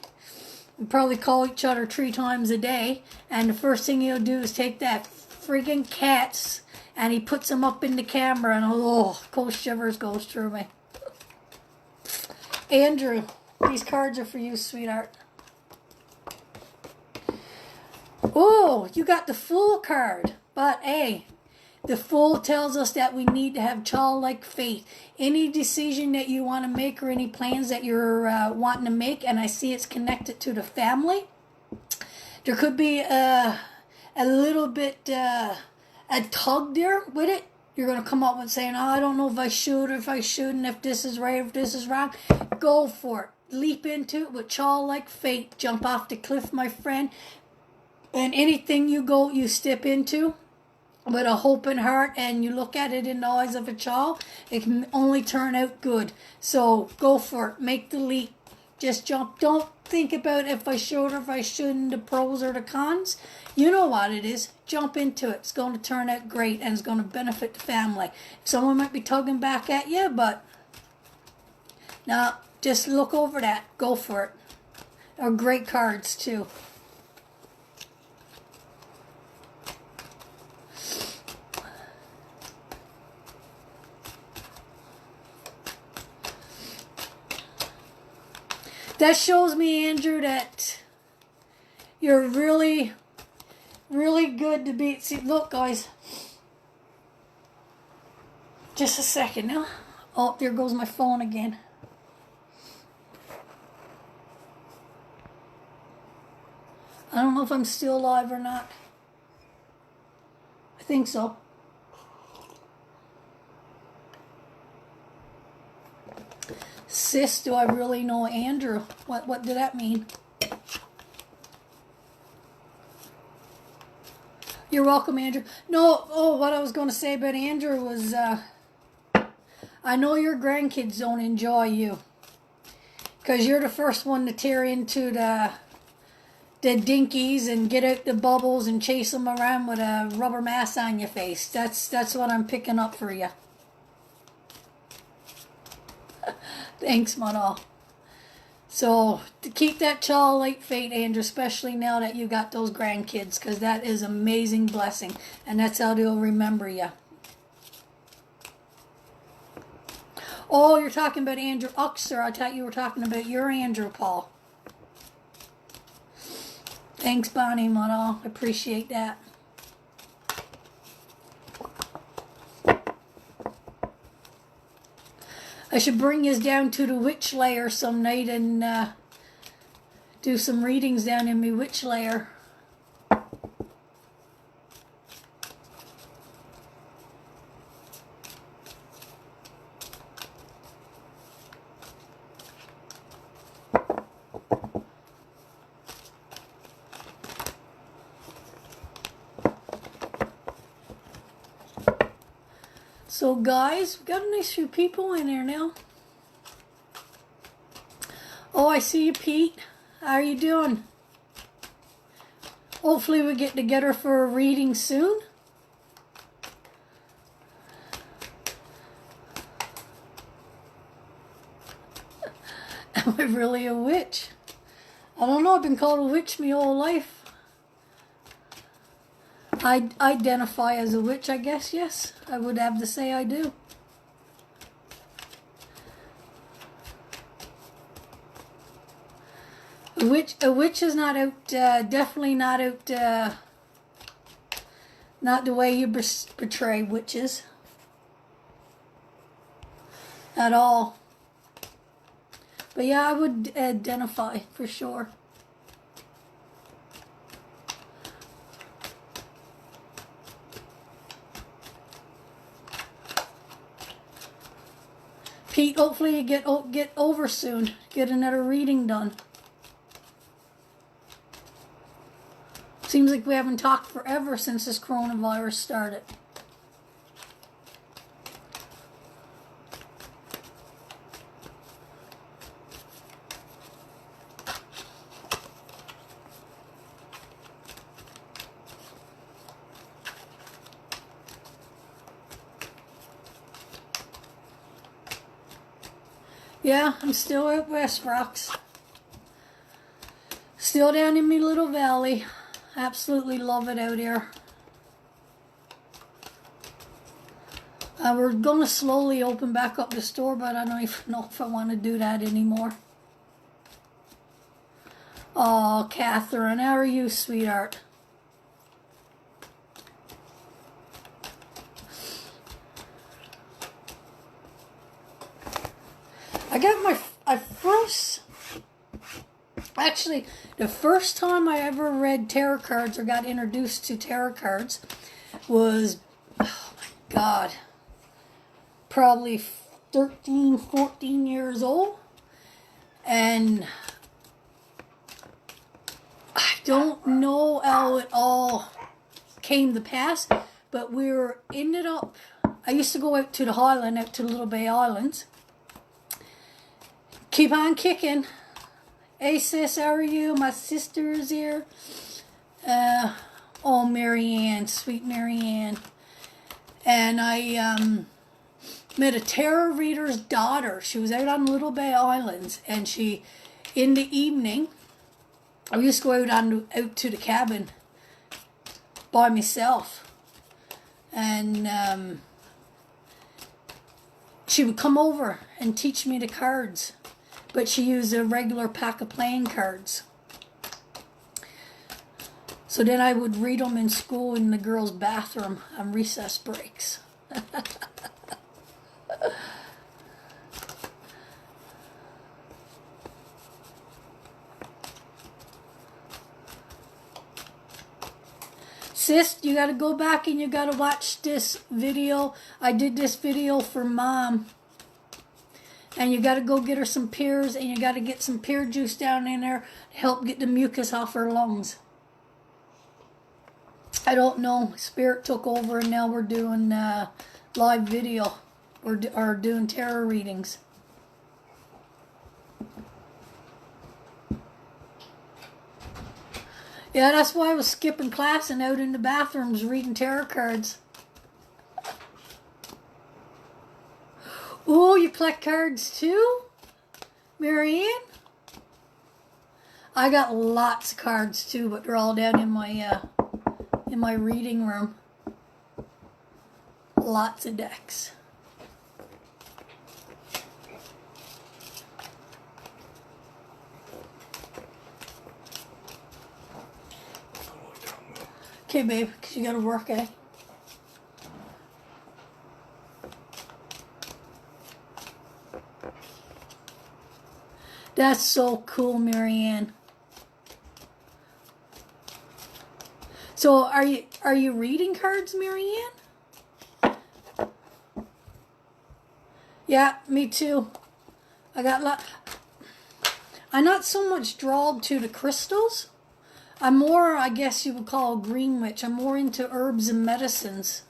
we probably call each other 3 times a day, and the first thing he'll do is take that friggin' cats and he puts them up in the camera, and cold shivers goes through me. Andrew, these cards are for you, sweetheart. Oh, you got the Fool card. But, hey, the Fool tells us that we need to have childlike faith. Any decision that you want to make or any plans that you're wanting to make, and I see it's connected to the family, there could be a little bit a tug there with it. You're going to come up with saying, I don't know if I should or if I shouldn't, if this is right, if this is wrong. Go for it. Leap into it with childlike faith. Jump off the cliff, my friend. And anything you step into with a hope and heart, and you look at it in the eyes of a child, it can only turn out good. So go for it. Make the leap. Just jump. Don't think about if I should or if I shouldn't, the pros or the cons. You know what it is. Jump into it. It's going to turn out great and it's going to benefit the family. Someone might be tugging back at you, but now just look over that. Go for it. They're great cards too. That shows me, Andrew, that you're really, really good to be. See, look, guys. Just a second now. Oh, there goes my phone again. I don't know if I'm still live or not. I think so. Sis, do I really know Andrew? What did that mean? You're welcome, Andrew. No, what I was going to say about Andrew was, I know your grandkids don't enjoy you. Because you're the first one to tear into the dinkies and get out the bubbles and chase them around with a rubber mask on your face. That's what I'm picking up for you. Thanks, Mano. So, to keep that childlike faith, Andrew, especially now that you got those grandkids, because that is an amazing blessing, and that's how they'll remember you. Oh, you're talking about Andrew Uxer. I thought you were talking about your Andrew, Paul. Thanks, Bonnie, Mano. Appreciate that. I should bring you down to the witch lair some night and do some readings down in my witch lair. So guys, we've got a nice few people in there now. Oh, I see you, Pete. How are you doing? Hopefully we get together for a reading soon. Am I really a witch? I don't know, I've been called a witch my whole life. I identify as a witch, I guess, yes. I would have to say I do. A witch is not out, definitely not out, not the way you portray witches. At all. But yeah, I would identify for sure. Pete, hopefully you get over soon. Get another reading done. Seems like we haven't talked forever since this coronavirus started. Yeah, I'm still at West Rocks. Still down in my little valley. Absolutely love it out here. We're going to slowly open back up the store, but I don't even know if I want to do that anymore. Oh, Catherine, how are you, sweetheart? I got my first, actually, the first time I ever read tarot cards or got introduced to tarot cards was, oh my God, probably 13, 14 years old. And I don't know how it all came to pass, but I used to go out to the Highland, out to the Little Bay Islands. Keep on kicking. Hey sis, how are you? My sister is here. Oh, Marianne, sweet Marianne. And I met a tarot reader's daughter. She was out on Little Bay Islands, and she, in the evening, I used to go out to the cabin by myself, and she would come over and teach me the cards, but she used a regular pack of playing cards. So then I would read them in school in the girls' bathroom on recess breaks. Sis, you got to go back and you got to watch this video. I did this video for Mom. And you got to go get her some pears, and you got to get some pear juice down in there to help get the mucus off her lungs. I don't know. Spirit took over, and now we're doing live video. We're doing tarot readings. Yeah, that's why I was skipping class and out in the bathrooms reading tarot cards. Oh, you collect cards too, Marianne? I got lots of cards too, but they're all down in my reading room. Lots of decks. Okay, babe, because you got to work, eh? That's so cool, Marianne. So, are you reading cards, Marianne? Yeah, me too. I got I'm not so much drawn to the crystals. I'm more, I guess you would call a green witch. I'm more into herbs and medicines.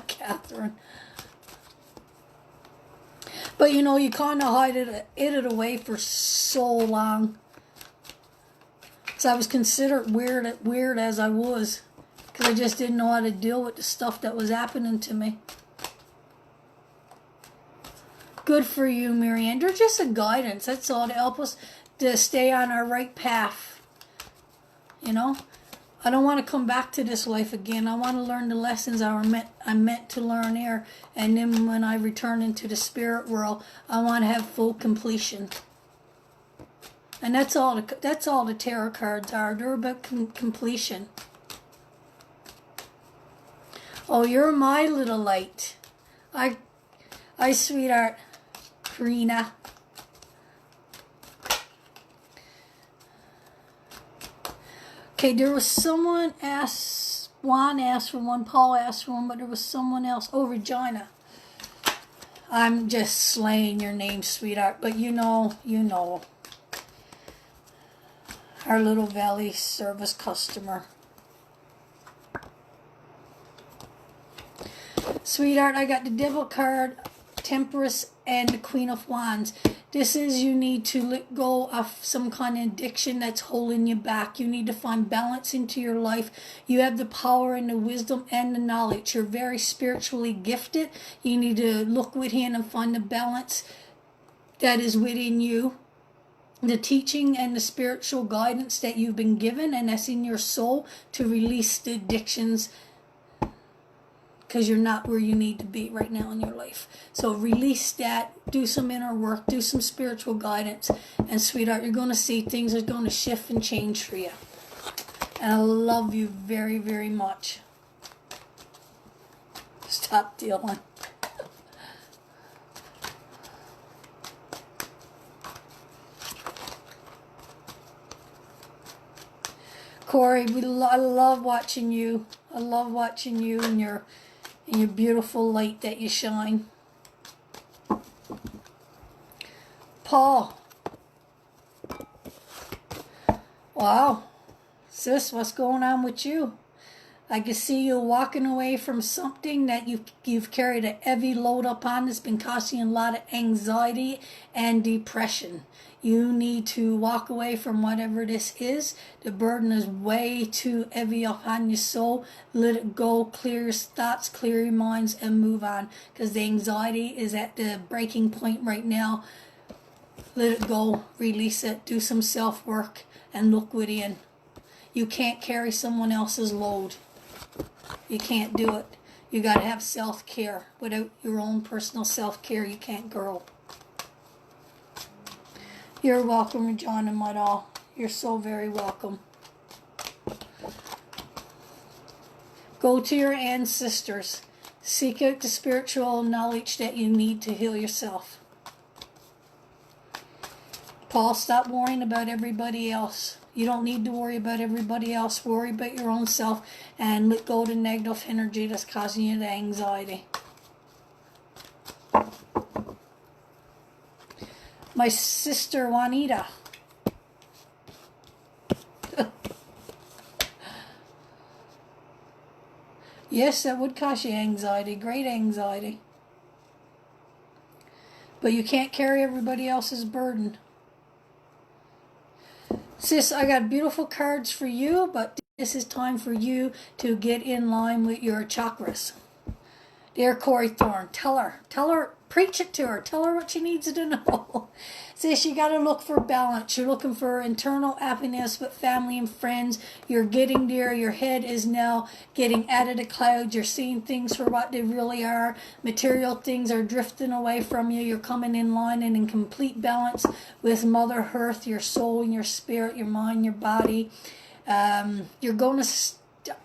Catherine. But you know, you kind of hid it away for so long. So I was considered weird as I was, because I just didn't know how to deal with the stuff that was happening to me. Good for you, Marianne. They're just a guidance. That's all, to help us to stay on our right path. You know, I don't want to come back to this life again. I want to learn the lessons I'm meant to learn here, and then when I return into the spirit world, I want to have full completion. And that's all the tarot cards are. They're about completion. Oh, you're my little light. I sweetheart, Karina. Okay, there was someone asked, Juan asked for one, Paul asked for one, but there was someone else. Oh, Regina. I'm just slaying your name, sweetheart, but you know. Our little Valley service customer. Sweetheart, I got the Devil card, Temperance, and the Queen of Wands. This is, you need to let go of some kind of addiction that's holding you back. You need to find balance into your life. You have the power and the wisdom and the knowledge. You're very spiritually gifted. You need to look within and find the balance that is within you. The teaching and the spiritual guidance that you've been given and that's in your soul to release the addictions, because you're not where you need to be right now in your life. So release that, do some inner work, do some spiritual guidance, and sweetheart, you're going to see things are going to shift and change for you. And I love you very, very much. Stop dealing. Corey, I love watching you. I love watching you and your beautiful light that you shine. Paul. Oh, Wow. Sis, what's going on with you? I can see you walking away from something that you've carried a heavy load upon that's been causing you a lot of anxiety and depression. You need to walk away from whatever this is. The burden is way too heavy upon your soul. Let it go, clear your thoughts, clear your minds, and move on. Because the anxiety is at the breaking point right now. Let it go, release it, do some self-work, and look within. You can't carry someone else's load. You can't do it. You got to have self-care. Without your own personal self-care, you can't grow. You're welcome, John and my doll. You're so very welcome. Go to your ancestors. Seek out the spiritual knowledge that you need to heal yourself. Paul, stop worrying about everybody else. You don't need to worry about everybody else. Worry about your own self and let go of the negative energy that's causing you the anxiety. My sister Juanita. Yes, that would cause you anxiety, great anxiety. But you can't carry everybody else's burden. Sis, I got beautiful cards for you, but this is time for you to get in line with your chakras. Dear Corey Thorne, tell her, preach it to her, tell her what she needs to know. Sis, you got to look for balance. You're looking for internal happiness with family and friends. You're getting there. Your head is now getting out of the clouds. You're seeing things for what they really are. Material things are drifting away from you. You're coming in line and in complete balance with Mother Earth, your soul and your spirit, your mind, your body. You're going to...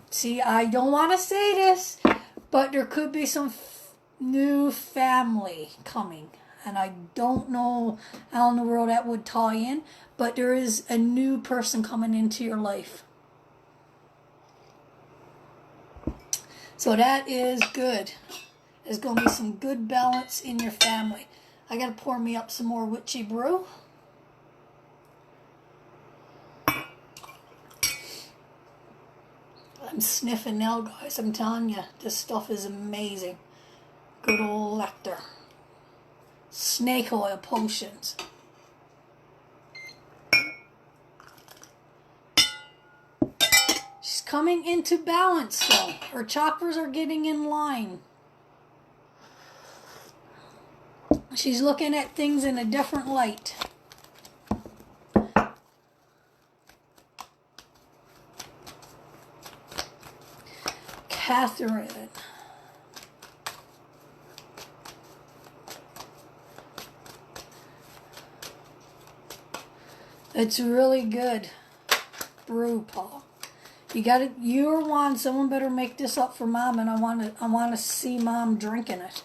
See, I don't want to say this, but there could be some new family coming. And I don't know how in the world that would tie in, but there is a new person coming into your life. So that is good. There's going to be some good balance in your family. I got to pour me up some more witchy brew. I'm sniffing now, guys. I'm telling you, this stuff is amazing. Good old Lecter. Snake oil potions. She's coming into balance, though. Her chakras are getting in line. She's looking at things in a different light. Catherine. It's really good brew, Paul. You got it. You or Juan, someone better make this up for Mom, and I want to see Mom drinking it.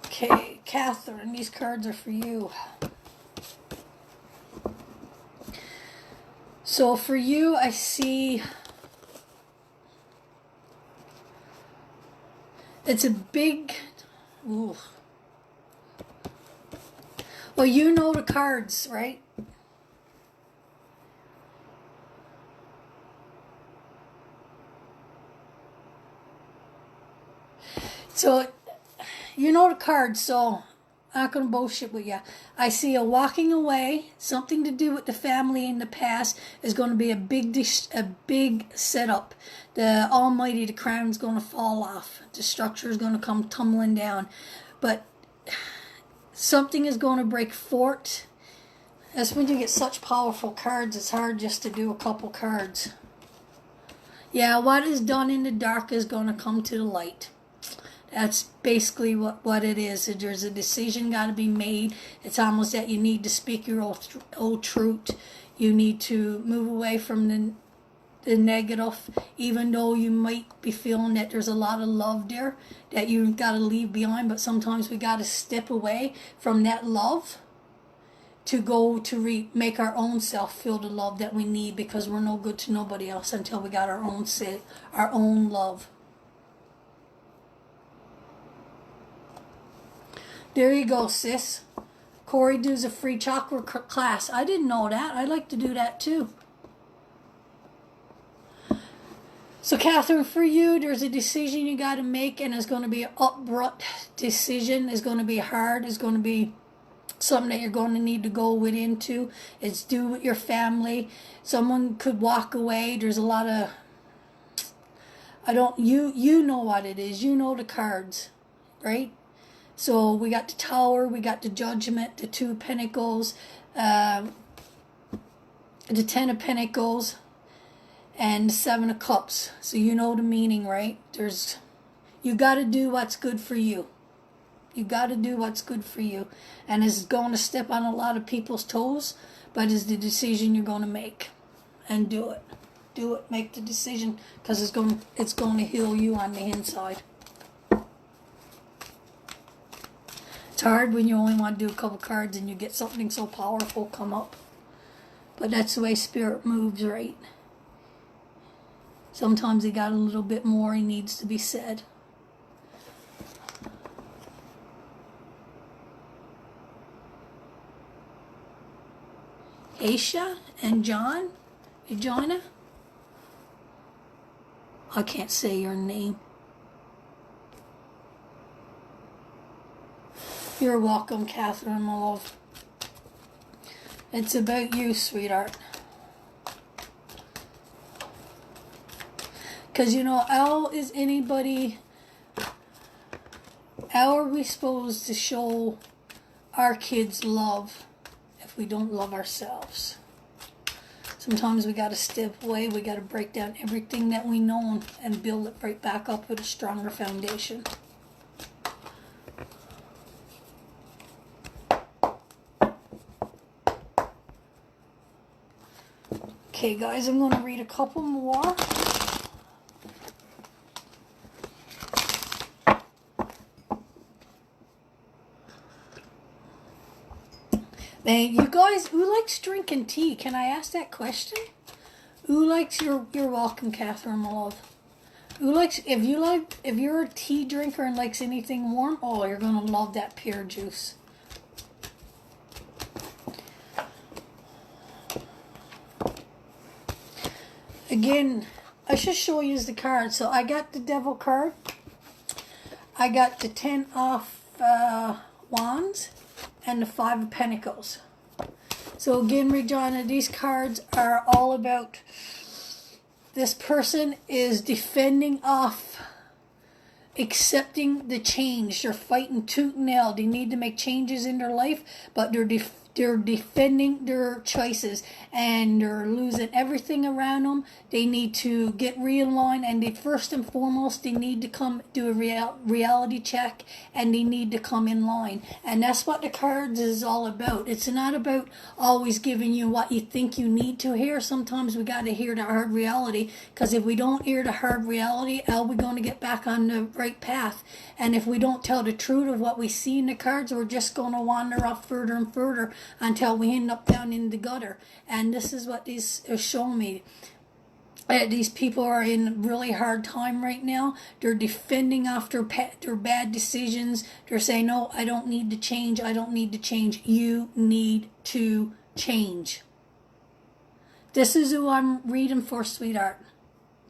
Okay, Catherine, these cards are for you. So for you, I see it's a big. Ooh. Well, you know the cards, right? So, you know the cards, so I'm not going to bullshit with you. I see a walking away, something to do with the family in the past is going to be a big setup. The Almighty, the crown's going to fall off. The structure is going to come tumbling down. But something is going to break forth. That's when you get such powerful cards, it's hard just to do a couple cards. Yeah, what is done in the dark is going to come to the light. That's basically what it is. There's a decision got to be made. It's almost that you need to speak your old truth. You need to move away from the negative, even though you might be feeling that there's a lot of love there that you've got to leave behind. But sometimes we got to step away from that love to go to make our own self feel the love that we need, because we're no good to nobody else until we got our own love. There you go, sis. Corey does a free chakra class. I didn't know that. I'd like to do that too. So Catherine, for you, there's a decision you got to make, and it's going to be an abrupt decision. It's going to be hard. It's going to be something that you're going to need to go into. It's due with your family. Someone could walk away. There's a lot of, you know what it is. You know the cards, right? So we got the Tower, we got the Judgment, the Two of Pentacles, the Ten of Pentacles, and the Seven of Cups. So you know the meaning, right? You got to do what's good for you. You got to do what's good for you. And it's going to step on a lot of people's toes, but it's the decision you're going to make. And do it. Do it. Make the decision, because it's going to heal you on the inside. It's hard when you only want to do a couple cards and you get something so powerful come up. But that's the way Spirit moves, right? Sometimes he got a little bit more he needs to be said. Aisha and John, Regina. I can't say your name. You're welcome, Catherine, my love. It's about you, sweetheart. Because, how is anybody... How are we supposed to show our kids love if we don't love ourselves? Sometimes we got to step away. We got to break down everything that we know and build it right back up with a stronger foundation. Okay, guys, I'm going to read a couple more. You guys, who likes drinking tea? Can I ask that question? Who likes you're welcome, Catherine, my love. Who likes, if you're a tea drinker and likes anything warm, oh, you're going to love that pear juice. Again, I should show you the card. So I got the Devil card. I got the 10 of Wands and the 5 of Pentacles. So again, Regina, these cards are all about this person is defending off, accepting the change. They're fighting tooth and nail. They need to make changes in their life, but they're defending their choices, and they're losing everything around them. They need to get realigned, and first and foremost, they need to come do a reality check, and they need to come in line. And that's what the cards is all about. It's not about always giving you what you think you need to hear. Sometimes we got to hear the hard reality, because if we don't hear the hard reality, how are we going to get back on the right path? And if we don't tell the truth of what we see in the cards, we're just going to wander off further and further until we end up down in the gutter. And this is what these are showing me. These people are in a really hard time right now. They're defending after their bad decisions. They're saying, no, I don't need to change. I don't need to change. You need to change. This is who I'm reading for, sweetheart.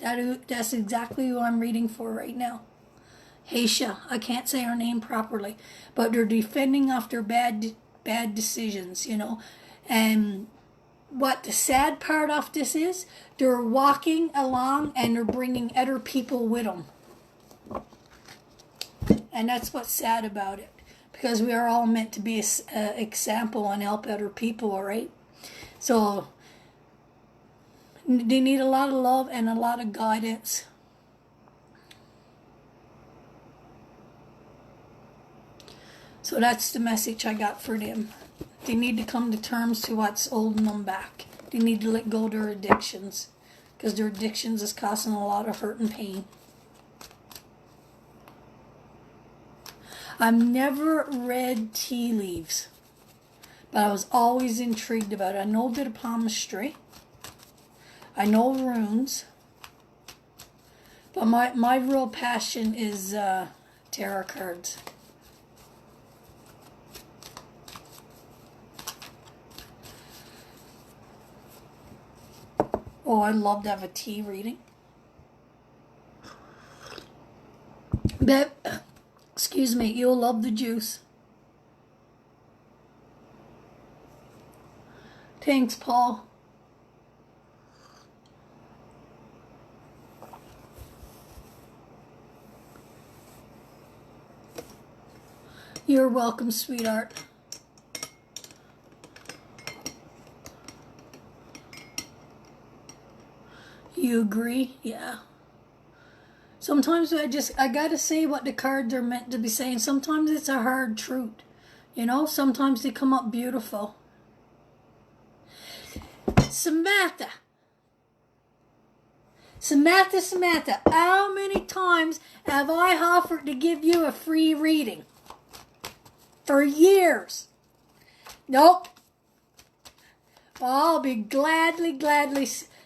That's exactly who I'm reading for right now. Haisha, I can't say her name properly, but they're defending after bad decisions, And what the sad part of this is, they're walking along and they're bringing other people with them. And that's what's sad about it, because we are all meant to be an example and help other people, all right? So they need a lot of love and a lot of guidance. So that's the message I got for them. They need to come to terms to what's holding them back. They need to let go of their addictions, because their addictions is causing a lot of hurt and pain. I've never read tea leaves, but I was always intrigued about it. I know a bit of palmistry. I know runes. But my real passion is tarot cards. Oh, I'd love to have a tea reading. But, excuse me, you'll love the juice. Thanks, Paul. You're welcome, sweetheart. You agree? Yeah. Sometimes I gotta say what the cards are meant to be saying. Sometimes it's a hard truth. You know, sometimes they come up beautiful. Samantha, how many times have I offered to give you a free reading? For years. Nope. Well, I'll be gladly,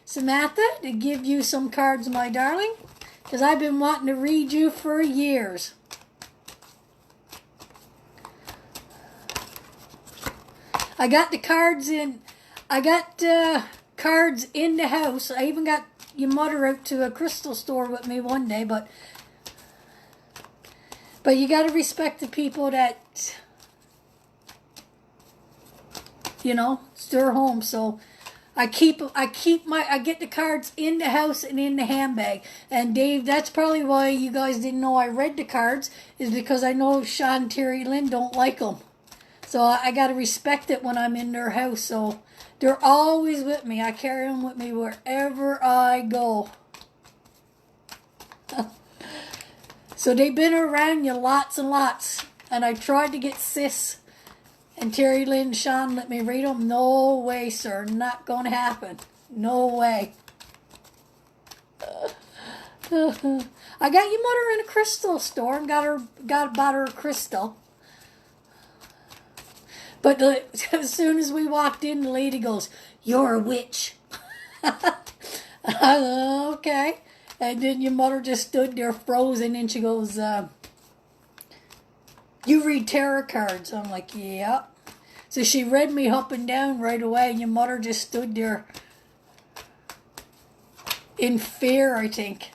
Samantha, to give you some cards, my darling, because I've been wanting to read you for years. I got the cards in. I got cards in the house. I even got your mother out to a crystal store with me one day, but you got to respect the people that, you know, it's their home. So I get the cards in the house and in the handbag. And Dave, that's probably why you guys didn't know I read the cards, is because I know Sean and Terry Lynn don't like them. So I got to respect it when I'm in their house. So they're always with me. I carry them with me wherever I go. So they've been around you lots and lots. And I tried to get Sis and Terry Lynn and Sean let me read them. No way, sir. Not going to happen. No way. I got your mother in a crystal store and bought her a crystal. But as soon as we walked in, the lady goes, "You're a witch." Okay. And then your mother just stood there frozen, and she goes, "You read tarot cards?" I'm like, "Yeah." So she read me up and down right away, and your mother just stood there in fear, I think.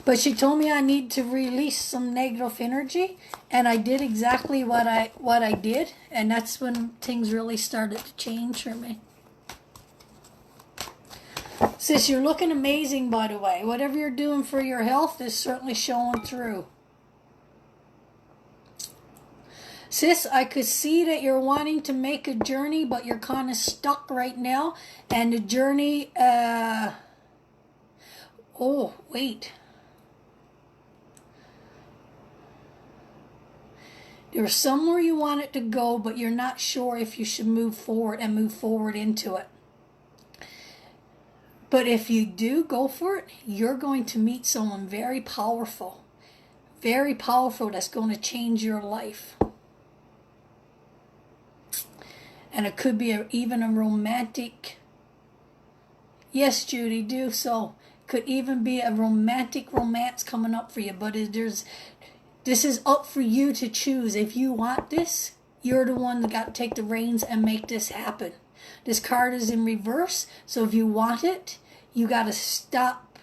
But she told me I need to release some negative energy, and I did exactly what I did, and that's when things really started to change for me. Sis, you're looking amazing, by the way. Whatever you're doing for your health is certainly showing through. Sis, I could see that you're wanting to make a journey, but you're kind of stuck right now, and the journey, oh, wait. There's somewhere you want it to go, but you're not sure if you should move forward into it. But if you do go for it, you're going to meet someone very powerful that's going to change your life. And it could be even a romantic, yes, Judy, do so. Could even be a romantic romance coming up for you, but this is up for you to choose. If you want this, you're the one that got to take the reins and make this happen. This card is in reverse, so if you want it, you got to stop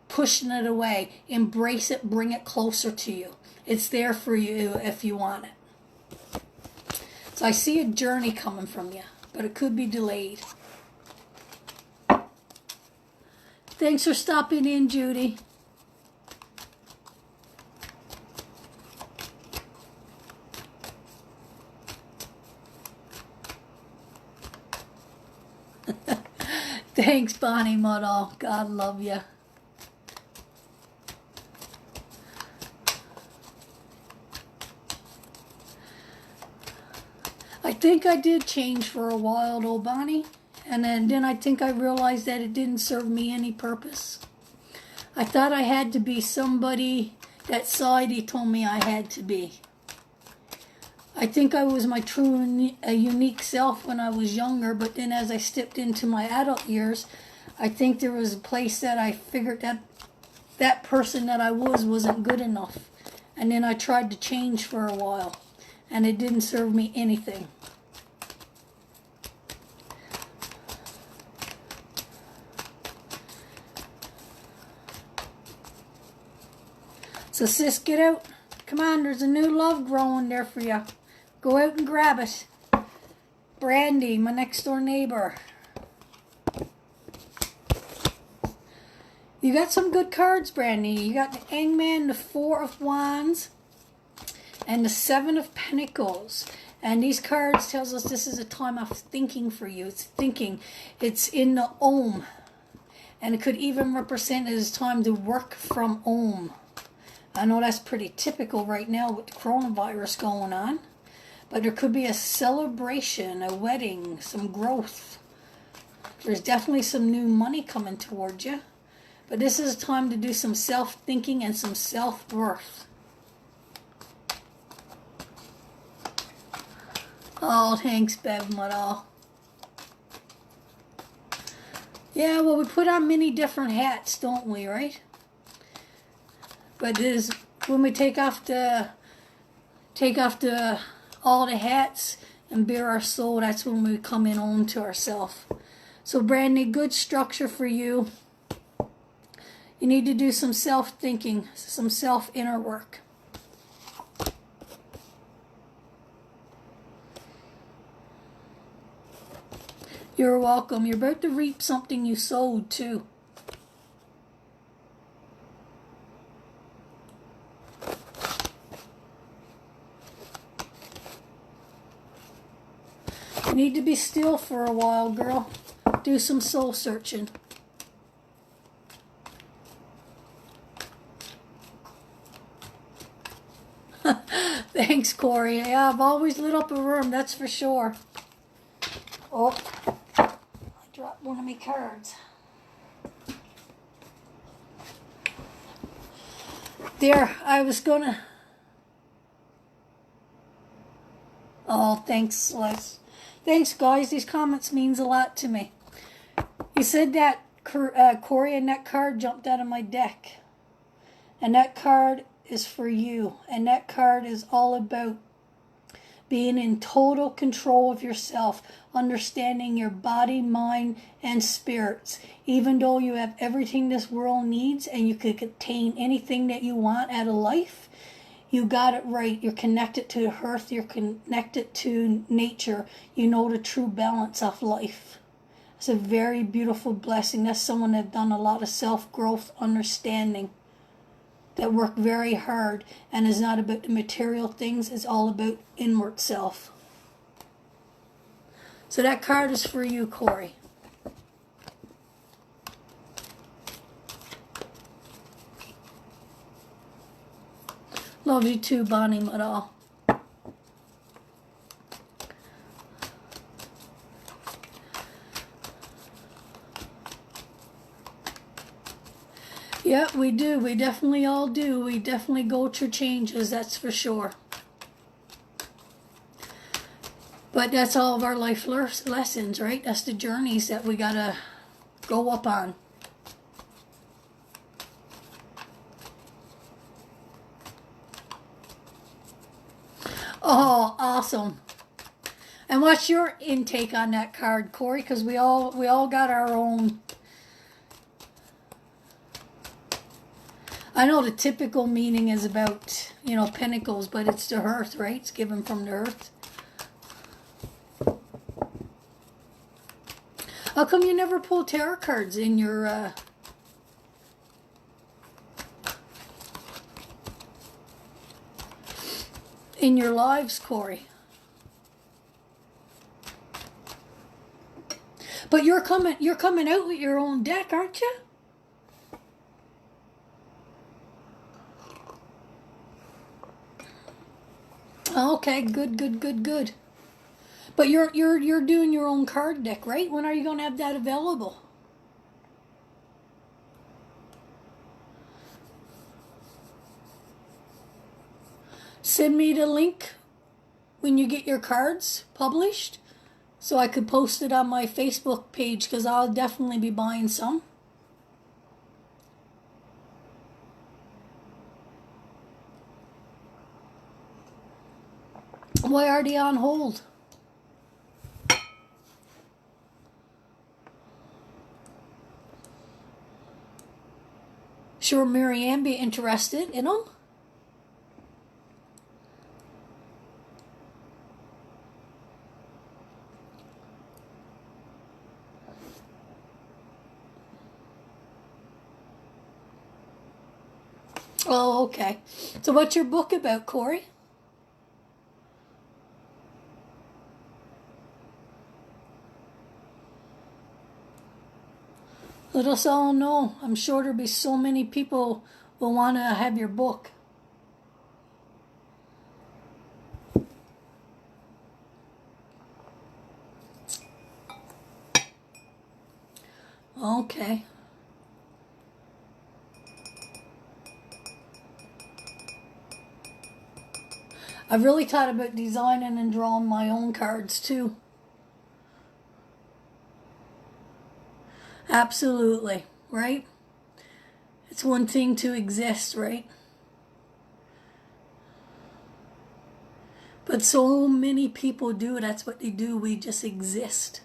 pushing it away. Embrace it, bring it closer to you. It's there for you if you want it. So I see a journey coming from you, but it could be delayed. Thanks for stopping in, Judy. Thanks, Bonnie Muddall. God love you. I think I did change for a while, though, Bonnie. And then I think I realized that it didn't serve me any purpose. I thought I had to be somebody that society told me I had to be. I think I was my true unique self when I was younger, but then as I stepped into my adult years, I think there was a place that I figured that person that I wasn't good enough. And then I tried to change for a while, and it didn't serve me anything. So sis, get out. Come on, there's a new love growing there for you. Go out and grab it. Brandy, my next door neighbor. You got some good cards, Brandy. You got the Hangman, the Four of Wands, and the Seven of Pentacles. And these cards tells us this is a time of thinking for you. It's thinking. It's in the Om. And it could even represent it as time to work from home. I know that's pretty typical right now with the coronavirus going on. But there could be a celebration, a wedding, some growth. There's definitely some new money coming towards you. But this is a time to do some self-thinking and some self-worth. Oh, thanks, Bev Muddall. Yeah, well, we put on many different hats, don't we, right? But it is when we take off all the hats and bare our soul, that's when we come in home to ourselves. So, Brandy, good structure for you. You need to do some self-thinking, some self-inner work. You're welcome. You're about to reap something you sowed, too. You need to be still for a while, girl. Do some soul searching. Thanks, Corey. Yeah, I've always lit up a room, that's for sure. Oh, I dropped one of my cards. There, I was gonna... Oh, thanks, Les. Thanks, guys. These comments means a lot to me. You said that, Corey, and that card jumped out of my deck. And that card is for you. And that card is all about being in total control of yourself, understanding your body, mind, and spirits. Even though you have everything this world needs and you could attain anything that you want out of life, you got it right. You're connected to the earth. You're connected to nature. You know the true balance of life. It's a very beautiful blessing. That's someone that done a lot of self-growth, understanding, that work very hard and is not about the material things. It's all about inward self. So that card is for you, Corey. Love you too, Bonnie Muddall. Yeah, we do. We definitely all do. We definitely go through changes, that's for sure. But that's all of our life lessons, right? That's the journeys that we gotta go up on. Oh, awesome. And what's your intake on that card, Corey? Because we all got our own. I know the typical meaning is about, pentacles, but it's the earth, right? It's given from the earth. How come you never pull tarot cards in your lives, Corey? But you're coming out with your own deck, aren't you? Okay, good. But you're doing your own card deck, right? When are you going to have that available? Send me the link when you get your cards published so I could post it on my Facebook page, because I'll definitely be buying some. Why are they on hold? Sure, Marianne be interested in them. Oh, okay. So what's your book about, Corey? Let us all know. I'm sure there'll be so many people will want to have your book. Okay. I've really thought about designing and drawing my own cards too. Absolutely, right? It's one thing to exist, right? But so many people do. That's what they do. We just exist.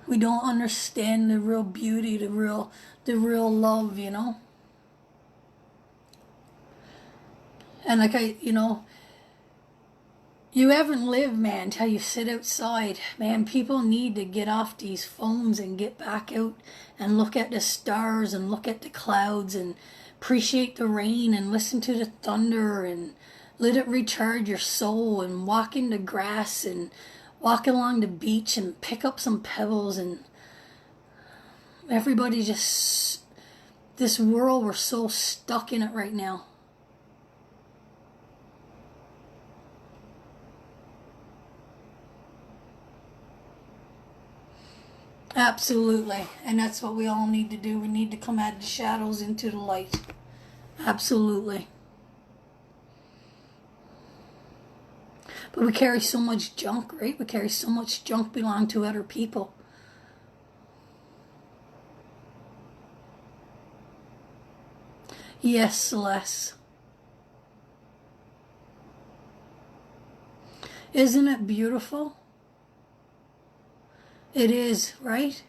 We don't understand the real beauty, the real love, you know? And like you haven't lived, man, until you sit outside. Man, people need to get off these phones and get back out and look at the stars and look at the clouds and appreciate the rain and listen to the thunder and let it recharge your soul and walk in the grass and walk along the beach and pick up some pebbles. And everybody just, this world, we're so stuck in it right now. Absolutely. And that's what we all need to do. We need to come out of the shadows into the light. Absolutely. But we carry so much junk, right? We carry so much junk belonging to other people. Yes, Celeste. Isn't it beautiful? It is, right?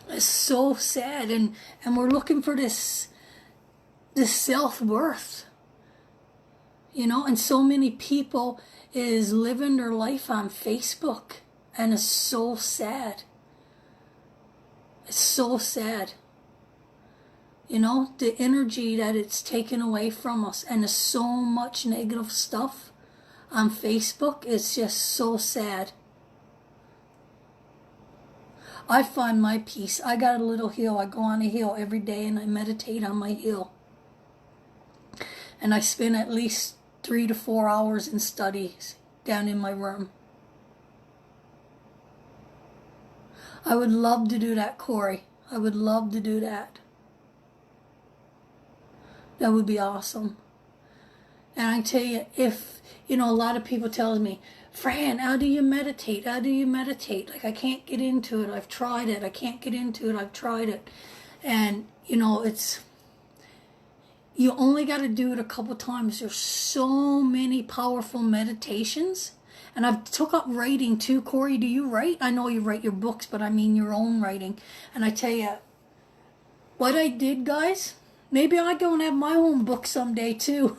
It's so sad, and we're looking for this self-worth, you know, and so many people is living their life on Facebook, and it's so sad. It's so sad. You know, the energy that it's taken away from us, and there's so much negative stuff on Facebook. It's just so sad. I find my peace. I got a little hill. I go on a hill every day and I meditate on my hill. And I spend at least 3 to 4 hours in studies down in my room. I would love to do that, Corey. I would love to do that. That would be awesome. And I tell you, if, you know, a lot of people tell me, Fran, how do you meditate? How do you meditate? Like, I can't get into it. I've tried it. I can't get into it. I've tried it. And, you know, you only got to do it a couple times. There's so many powerful meditations. And I've took up writing too. Corey, do you write? I know you write your books, but I mean your own writing. And I tell you, what I did, guys, maybe I go and have my own book someday too.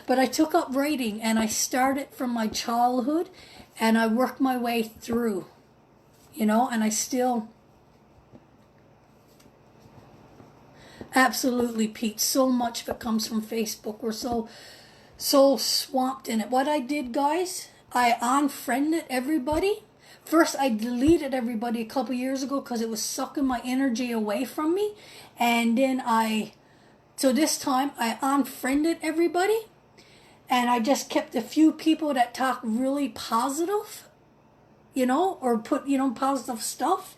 But I took up writing and I started from my childhood and I worked my way through, you know, and I still, absolutely, Pete, so much of it comes from Facebook. We're so swamped in it. What I did, guys, I unfriended everybody. First, I deleted everybody a couple years ago because it was sucking my energy away from me. And then so this time I unfriended everybody. And I just kept a few people that talk really positive, you know, or put, you know, positive stuff.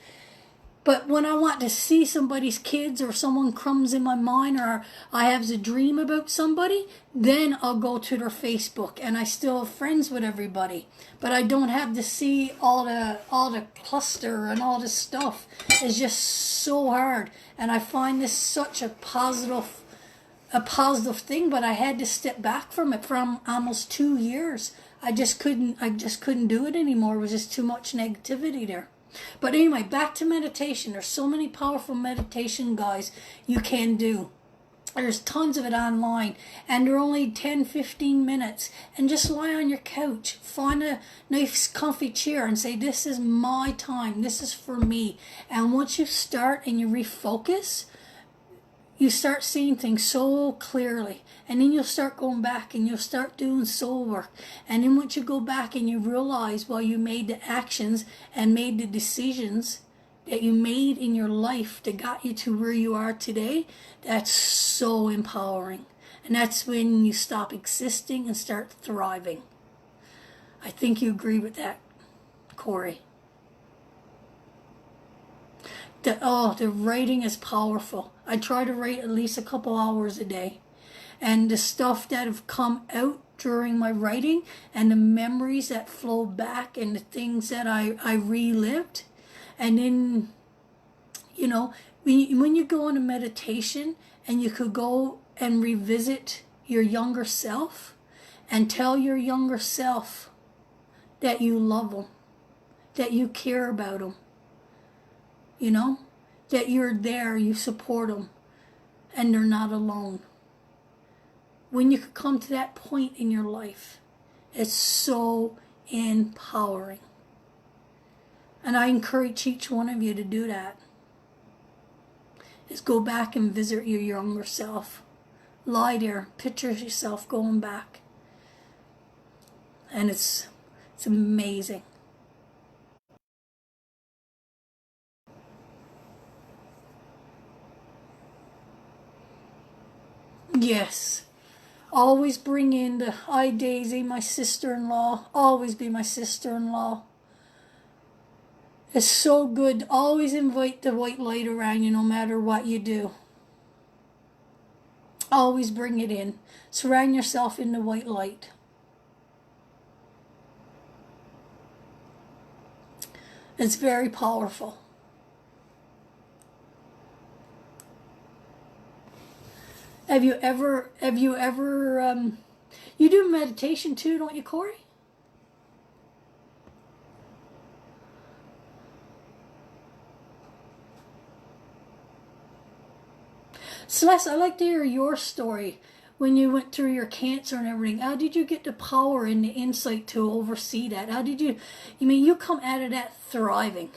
But when I want to see somebody's kids or someone comes in my mind or I have a dream about somebody, then I'll go to their Facebook and I still have friends with everybody. But I don't have to see all the cluster and all this stuff. It's just so hard. And I find this such a positive thing, but I had to step back from it for almost 2 years. I just couldn't do it anymore. It was just too much negativity there. But anyway, back to meditation. There's so many powerful meditation, guys, you can do. There's tons of it online, and they're only 10-15 minutes. And just lie on your couch, find a nice comfy chair and say, this is my time, this is for me. And once you start and you refocus, you start seeing things so clearly. And then you'll start going back and you'll start doing soul work. And then once you go back and you realize, well, you made the actions and made the decisions that you made in your life that got you to where you are today, that's so empowering. And that's when you stop existing and start thriving. I think you agree with that, Corey. The writing is powerful. I try to write at least a couple hours a day. And the stuff that have come out during my writing and the memories that flow back and the things that I relived. And then, you know, when you go into meditation and you could go and revisit your younger self and tell your younger self that you love them, that you care about them, you know, that you're there, you support them, and they're not alone. When you could come to that point in your life, it's so empowering. And I encourage each one of you to do that. Is go back and visit your younger self. Lie there, picture yourself going back. And it's amazing. Yes. Always bring in the Daisy, my sister-in-law. Always be my sister-in-law. It's so good. Always invite the white light around you no matter what you do. Always bring it in. Surround yourself in the white light. It's very powerful. Have you ever, you do meditation too, don't you, Corey? Celeste, I'd like to hear your story when you went through your cancer and everything. How did you get the power and the insight to oversee that? How did you come out of that thriving?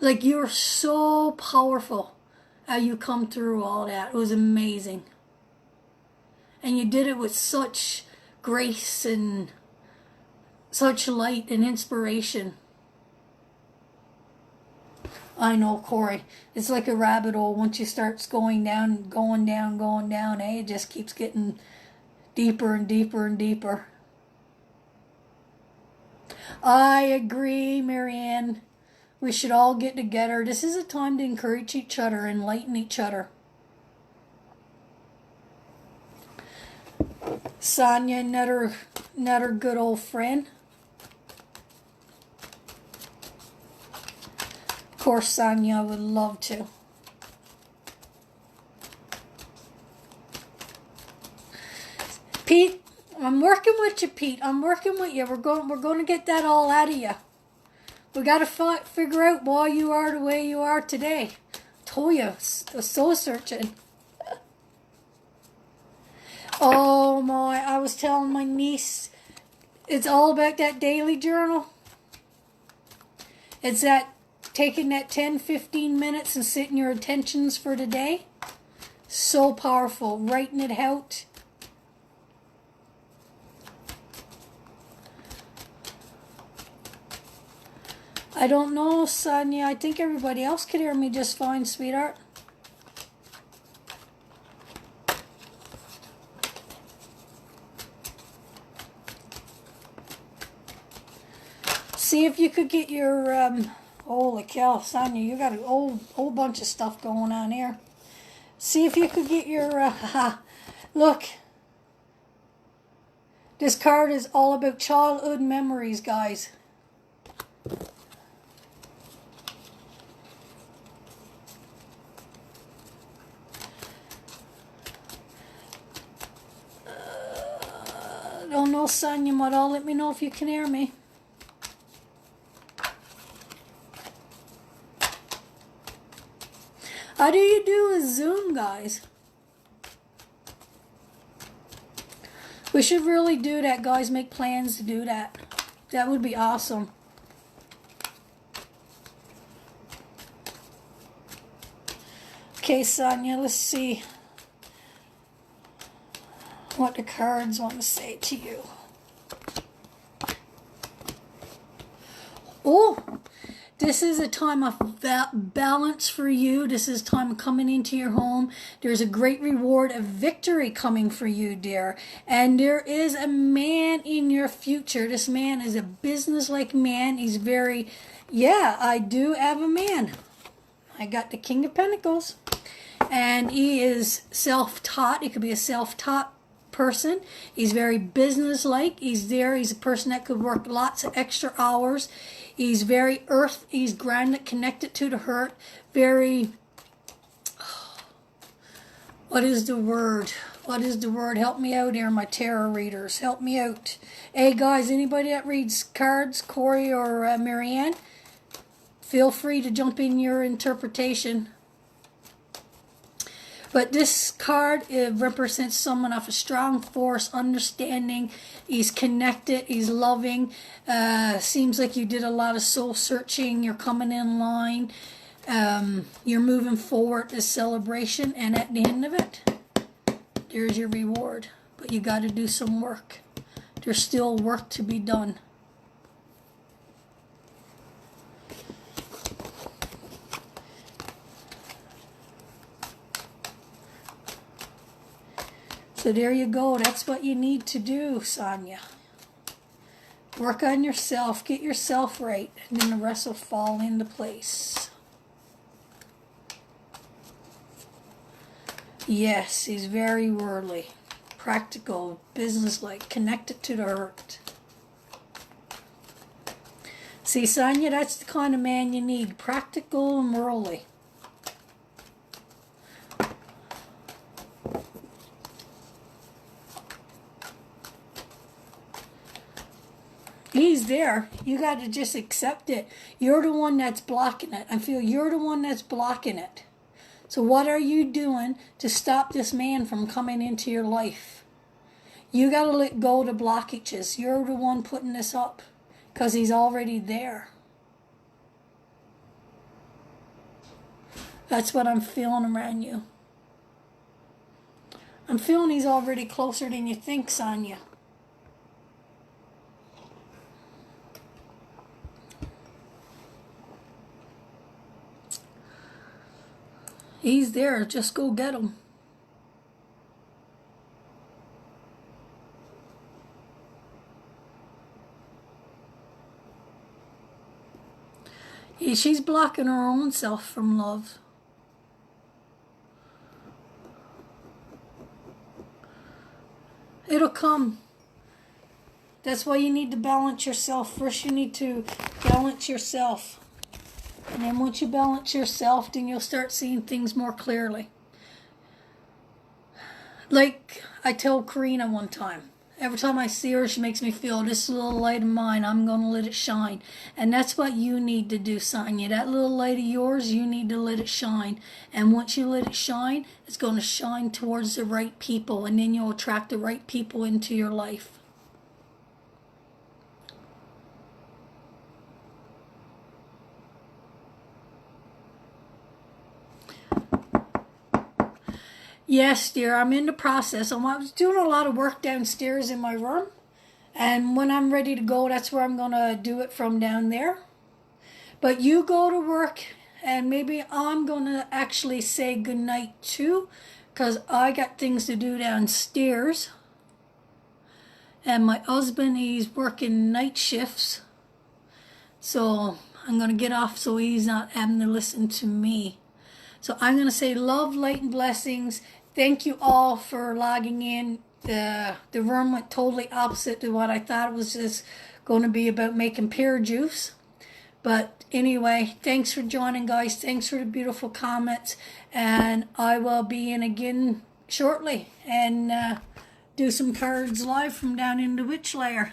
Like, you're so powerful how you come through all that. It was amazing. And you did it with such grace and such light and inspiration. I know, Corey. It's like a rabbit hole. Once you start going down, it just keeps getting deeper and deeper and deeper. I agree, Marianne. We should all get together. This is a time to encourage each other, enlighten each other. Sonia, another good old friend. Of course, Sonia, I would love to. Pete, I'm working with you, Pete. I'm working with you. We're going to get that all out of you. We got to figure out why you are the way you are today. Told you, soul searching. Oh my! I was telling my niece, it's all about that daily journal. It's that taking that 10-15 minutes and setting your intentions for the day. So powerful. Writing it out. I don't know, Sonia. I think everybody else could hear me just fine, sweetheart. See if you could get your, holy cow, Sonia, you got a whole bunch of stuff going on here. See if you could get your, look. This card is all about childhood memories, guys. Don't know, Sonia, Madal. Let me know if you can hear me. How do you do a Zoom, guys? We should really do that, guys. Make plans to do that. That would be awesome. Okay, Sonia, let's see what the cards want to say to you. Oh, this is a time of balance for you. This is time of coming into your home. There's a great reward of victory coming for you, dear. And there is a man in your future. This man is a business-like man. He's very, yeah, I do have a man. I got the King of Pentacles. And he is self-taught. He could be a self-taught person. He's very business-like. He's a person that could work lots of extra hours. He's very earth. He's grounded, connected to the earth. Very, what is the word? What is the word? Help me out here, my tarot readers. Help me out. Hey, guys, anybody that reads cards, Corey or Marianne, feel free to jump in your interpretation. But this card, it represents someone of a strong force, understanding. He's connected. He's loving. Seems like you did a lot of soul searching. You're coming in line. You're moving forward this celebration. And at the end of it, there's your reward. But you got to do some work. There's still work to be done. So there you go. That's what you need to do, Sonia. Work on yourself. Get yourself right. And then the rest will fall into place. Yes, he's very worldly, practical, business-like, connected to the earth. See, Sonia, that's the kind of man you need. Practical and worldly. He's there. You got to just accept it. You're the one that's blocking it. I feel you're the one that's blocking it. So what are you doing to stop this man from coming into your life? You got to let go of the blockages. You're the one putting this up because he's already there. That's what I'm feeling around you. I'm feeling he's already closer than you think, Sonia. He's there. Just go get him. She's blocking her own self from love. It'll come. That's why you need to balance yourself. First you need to balance yourself. And then once you balance yourself, then you'll start seeing things more clearly. Like I told Karina one time, every time I see her, she makes me feel this little light of mine, I'm going to let it shine. And that's what you need to do, Sonia. That little light of yours, you need to let it shine. And once you let it shine, it's going to shine towards the right people. And then you'll attract the right people into your life. Yes, dear, I'm in the process. I was doing a lot of work downstairs in my room. And when I'm ready to go, that's where I'm going to do it from down there. But you go to work, and maybe I'm going to actually say goodnight too, because I got things to do downstairs. And my husband, he's working night shifts. So I'm going to get off so he's not having to listen to me. So I'm going to say love, light, and blessings. Thank you all for logging in. The room went totally opposite to what I thought it was just going to be about making pear juice. But anyway, thanks for joining, guys. Thanks for the beautiful comments. And I will be in again shortly and do some cards live from down in the witch lair.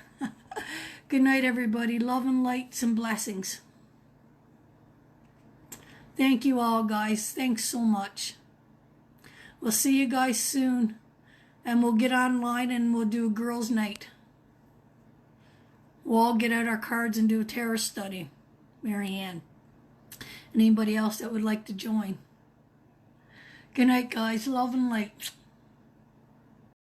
Good night, everybody. Love and lights and blessings. Thank you all, guys. Thanks so much. We'll see you guys soon. And we'll get online and we'll do a girls' night. We'll all get out our cards and do a tarot study. Marianne. And anybody else that would like to join. Good night, guys. Love and light.